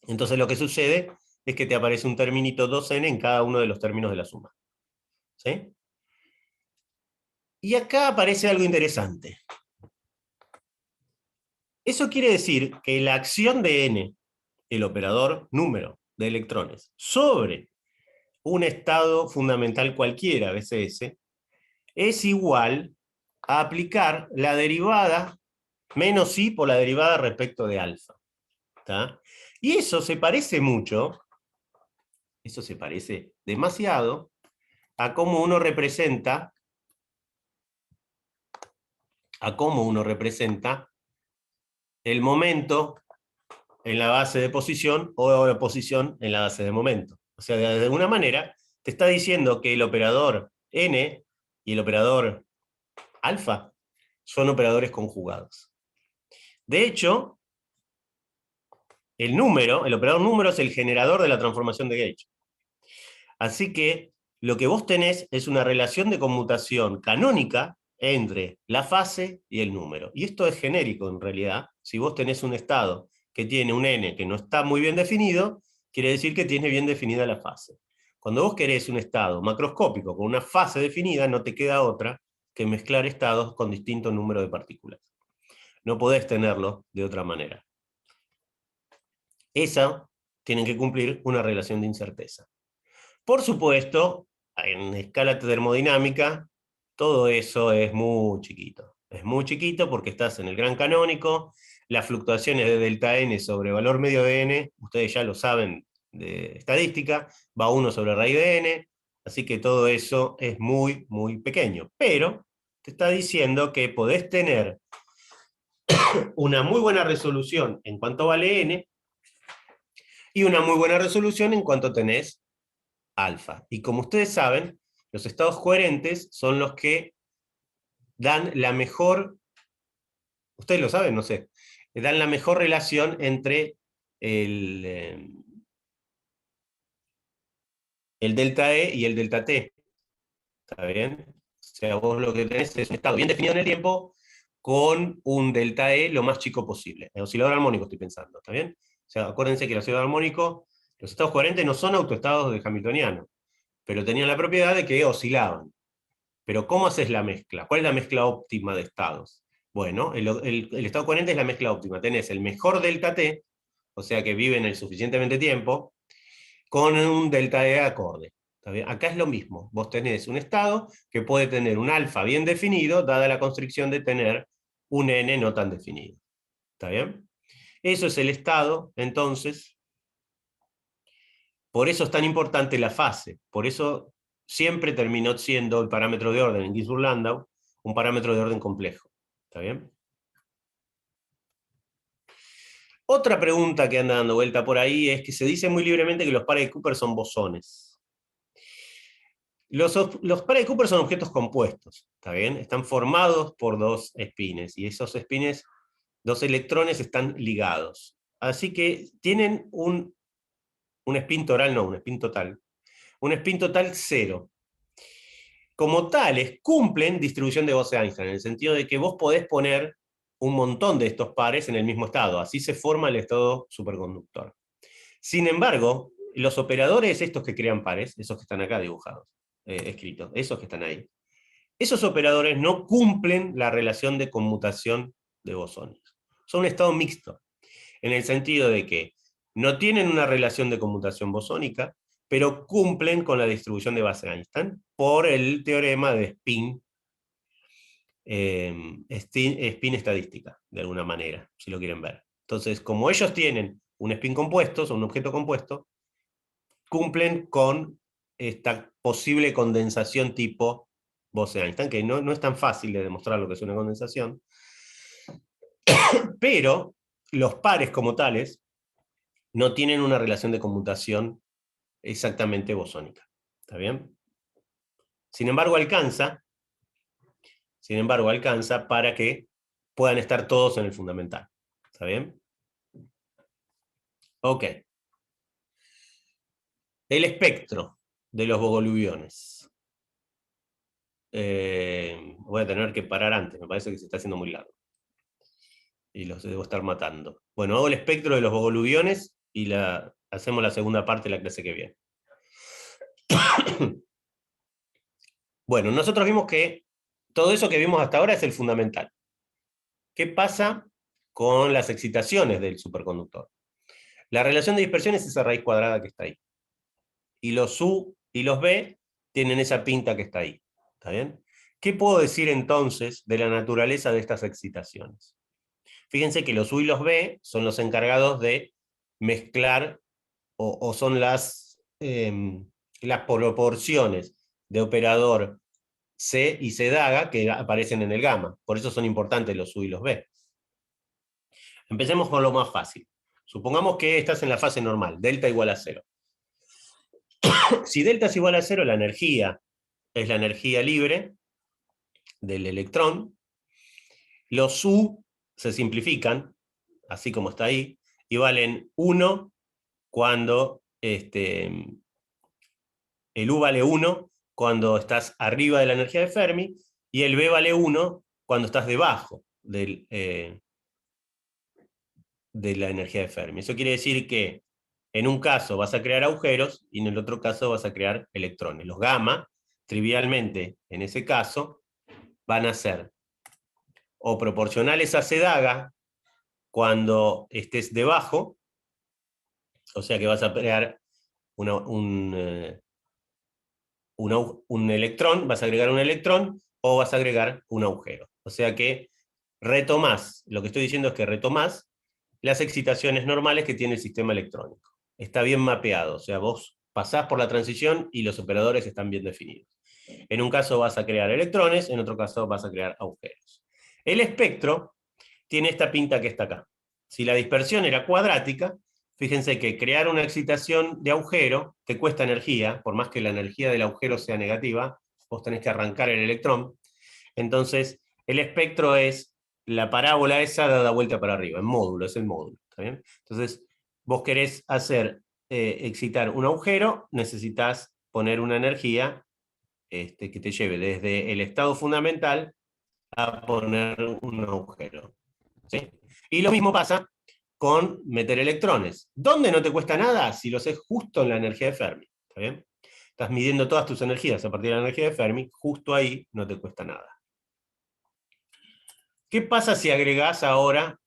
S1: Entonces lo que sucede es que te aparece un terminito 2n en cada uno de los términos de la suma. ¿Sí? Y acá aparece algo interesante. Eso quiere decir que la acción de n, el operador número de electrones, sobre un estado fundamental cualquiera, BCS, es igual a aplicar la derivada menos i por la derivada respecto de alfa. ¿Tá? Y eso se parece mucho, eso se parece demasiado a cómo uno representa el momento en la base de posición o la posición en la base de momento. O sea, de alguna manera te está diciendo que el operador n y el operador alfa son operadores conjugados. De hecho, el operador número es el generador de la transformación de gauge. Así que lo que vos tenés es una relación de conmutación canónica entre la fase y el número. Y esto es genérico en realidad. Si vos tenés un estado que tiene un n que no está muy bien definido, quiere decir que tiene bien definida la fase. Cuando vos querés un estado macroscópico con una fase definida, no te queda otra que mezclar estados con distinto número de partículas. No podés tenerlo de otra manera. Esa tienen que cumplir una relación de incerteza. Por supuesto, en escala termodinámica, todo eso es muy chiquito. Es muy chiquito porque estás en el gran canónico, las fluctuaciones de delta n sobre valor medio de n, ustedes ya lo saben de estadística, va 1 sobre raíz de n, así que todo eso es muy, muy pequeño. Pero te está diciendo que podés tener una muy buena resolución en cuanto vale n, y una muy buena resolución en cuanto tenés alfa. Y como ustedes saben, los estados coherentes son los que dan la mejor, ustedes lo saben, no sé, dan la mejor relación entre el delta E y el delta T. ¿Está bien? O sea, vos lo que tenés es un estado bien definido en el tiempo con un delta E lo más chico posible. El oscilador armónico estoy pensando, ¿está bien? O sea, acuérdense que el oscilador armónico, los estados coherentes no son autoestados de Hamiltoniano, pero tenían la propiedad de que oscilaban. Pero ¿cómo haces la mezcla? ¿Cuál es la mezcla óptima de estados? Bueno, el estado coherente es la mezcla óptima. Tenés el mejor delta T, o sea que viven el suficientemente tiempo, con un delta E acorde. ¿Está bien? Acá es lo mismo. Vos tenés un estado que puede tener un alfa bien definido, dada la constricción de tener un n no tan definido. ¿Está bien? Eso es el estado, entonces. Por eso es tan importante la fase. Por eso siempre terminó siendo el parámetro de orden en Ginzburg-Landau un parámetro de orden complejo. ¿Está bien? Otra pregunta que anda dando vuelta por ahí es que se dice muy libremente que los pares de Cooper son bosones. Los pares de Cooper son objetos compuestos, ¿está bien? Están formados por dos espines, y esos espines, dos electrones, están ligados. Así que tienen un spin total, no, un spin total. Un spin total 0. Como tales, cumplen distribución de Bose-Einstein, en el sentido de que vos podés poner un montón de estos pares en el mismo estado. Así se forma el estado superconductor. Sin embargo, los operadores estos que crean pares, esos que están acá dibujados, escritos, esos que están ahí, esos operadores no cumplen la relación de conmutación de bosones. Son un estado mixto, en el sentido de que no tienen una relación de conmutación bosónica, pero cumplen con la distribución de Bose-Einstein por el teorema de spin estadística, de alguna manera, si lo quieren ver. Entonces, como ellos tienen un spin compuesto, son un objeto compuesto, cumplen con esta posible condensación tipo Bose-Einstein, que no es tan fácil de demostrar lo que es una condensación, pero los pares como tales no tienen una relación de conmutación exactamente bosónica. ¿Está bien? Sin embargo, alcanza para que puedan estar todos en el fundamental. ¿Está bien? Ok. El espectro de los bogoliubiones. Voy a tener que parar antes, me parece que se está haciendo muy largo. Y los debo estar matando. Bueno, hago el espectro de los bogolubiones y hacemos la segunda parte de la clase que viene. Bueno, nosotros vimos que todo eso que vimos hasta ahora es el fundamental. ¿Qué pasa con las excitaciones del superconductor? La relación de dispersión es esa raíz cuadrada que está ahí. Y los U y los B tienen esa pinta que está ahí. ¿Está bien? ¿Qué puedo decir entonces de la naturaleza de estas excitaciones? Fíjense que los U y los B son los encargados de mezclar o son las proporciones de operador C y C daga que aparecen en el gamma. Por eso son importantes los U y los B. Empecemos con lo más fácil. Supongamos que estás en la fase normal, delta igual a 0. Si delta es igual a 0, la energía es la energía libre del electrón. Los U se simplifican, así como está ahí, y valen 1 cuando el U vale 1 cuando estás arriba de la energía de Fermi, y el B vale 1 cuando estás debajo de la energía de Fermi. Eso quiere decir que en un caso vas a crear agujeros y en el otro caso vas a crear electrones. Los gamma, trivialmente, en ese caso, van a ser o proporcionales a C daga cuando estés debajo, o sea que vas a crear un electrón, vas a agregar un electrón o vas a agregar un agujero. O sea que retomás, lo que estoy diciendo es que retomás las excitaciones normales que tiene el sistema electrónico. Está bien mapeado, o sea, vos pasás por la transición y los operadores están bien definidos. En un caso vas a crear electrones, en otro caso vas a crear agujeros. El espectro tiene esta pinta que está acá. Si la dispersión era cuadrática, fíjense que crear una excitación de agujero te cuesta energía, por más que la energía del agujero sea negativa, vos tenés que arrancar el electrón. Entonces, el espectro es la parábola esa da vuelta para arriba, en módulo, es el módulo, ¿está bien? Entonces, vos querés excitar un agujero, necesitas poner una energía que te lleve desde el estado fundamental a poner un agujero, ¿sí? Y lo mismo pasa con meter electrones. ¿Dónde no te cuesta nada? Si lo haces justo en la energía de Fermi, ¿está bien? Estás midiendo todas tus energías a partir de la energía de Fermi, justo ahí no te cuesta nada. ¿Qué pasa si agregás ahora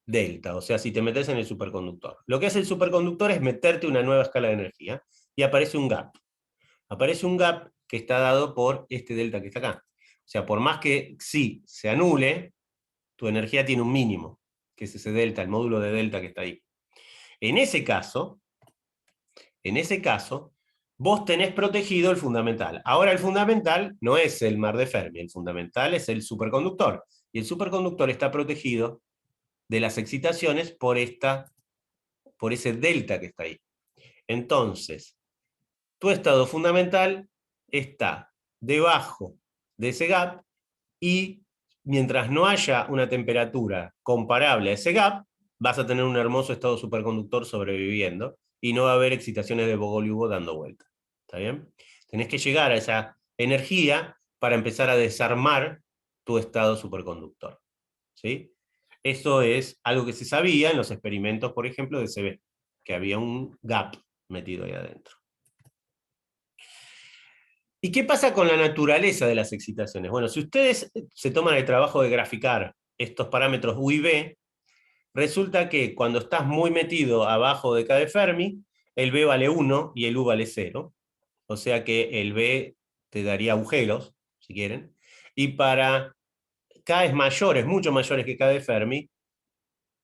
S1: delta? O sea, si te metes en el superconductor. Lo que hace el superconductor es meterte una nueva escala de energía y aparece un gap. Aparece un gap que está dado por este delta que está acá. O sea, por más que sí se anule, tu energía tiene un mínimo, que es ese delta, el módulo de delta que está ahí. En ese caso, vos tenés protegido el fundamental. Ahora el fundamental no es el mar de Fermi, el fundamental es el superconductor. Y el superconductor está protegido de las excitaciones por ese delta que está ahí. Entonces, tu estado fundamental está debajo de ese gap y mientras no haya una temperatura comparable a ese gap, vas a tener un hermoso estado superconductor sobreviviendo y no va a haber excitaciones de Bogoliubov dando vuelta. ¿Está bien? Tenés que llegar a esa energía para empezar a desarmar tu estado superconductor. ¿Sí? Eso es algo que se sabía en los experimentos, por ejemplo, de CB, que había un gap metido ahí adentro. ¿Y qué pasa con la naturaleza de las excitaciones? Bueno, si ustedes se toman el trabajo de graficar estos parámetros U y B, resulta que cuando estás muy metido abajo de K de Fermi, el B vale 1 y el U vale 0. O sea que el B te daría agujeros, si quieren. Y para K es mucho mayores que K de Fermi,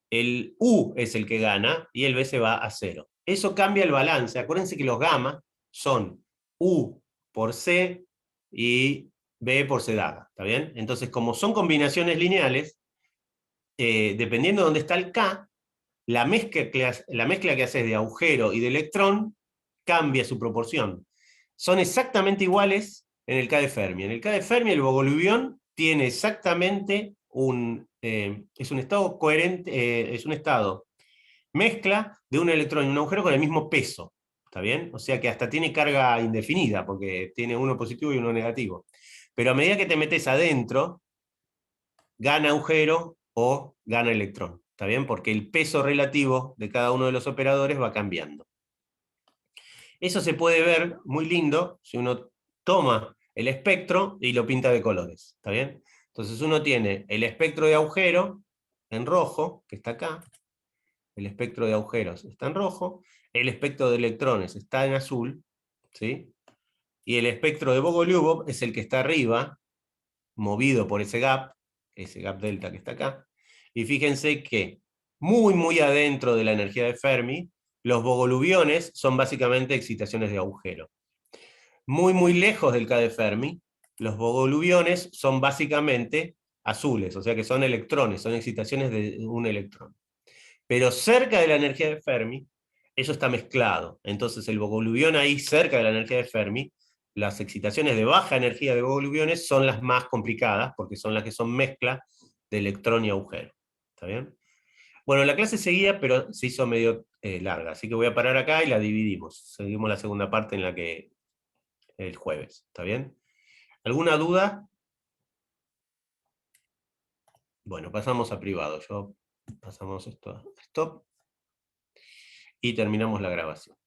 S1: el U es el que gana y el B se va a 0. Eso cambia el balance. Acuérdense que los gamma son U por C y B por C dada, ¿está bien? Entonces, como son combinaciones lineales, dependiendo de dónde está el K, la mezcla que haces de agujero y de electrón cambia su proporción. Son exactamente iguales en el K de Fermi. En el K de Fermi el Bogoliubión tiene exactamente es un estado coherente, es un estado mezcla de un electrón y un agujero con el mismo peso, ¿está bien? O sea que hasta tiene carga indefinida, porque tiene uno positivo y uno negativo. Pero a medida que te metes adentro, gana agujero o gana electrón, ¿está bien? Porque el peso relativo de cada uno de los operadores va cambiando. Eso se puede ver muy lindo si uno toma el espectro y lo pinta de colores, ¿está bien? Entonces uno tiene el espectro de agujero en rojo, que está acá, el espectro de agujeros está en rojo, el espectro de electrones está en azul, ¿sí? Y el espectro de Bogoliubov es el que está arriba, movido por ese gap delta que está acá. Y fíjense que muy adentro de la energía de Fermi, los Bogolubiones son básicamente excitaciones de agujero. Muy lejos del K de Fermi, los Bogolubiones son básicamente azules, o sea que son electrones, son excitaciones de un electrón. Pero cerca de la energía de Fermi, eso está mezclado. Entonces el Bogolubión ahí, cerca de la energía de Fermi, las excitaciones de baja energía de Bogolubiones son las más complicadas, porque son las que son mezcla de electrón y agujero. ¿Está bien? Bueno, la clase seguía, pero se hizo medio larga, así que voy a parar acá y la dividimos. Seguimos la segunda parte en la que el jueves. ¿Está bien? ¿Alguna duda? Bueno, pasamos a privado. Pasamos esto a stop y terminamos la grabación.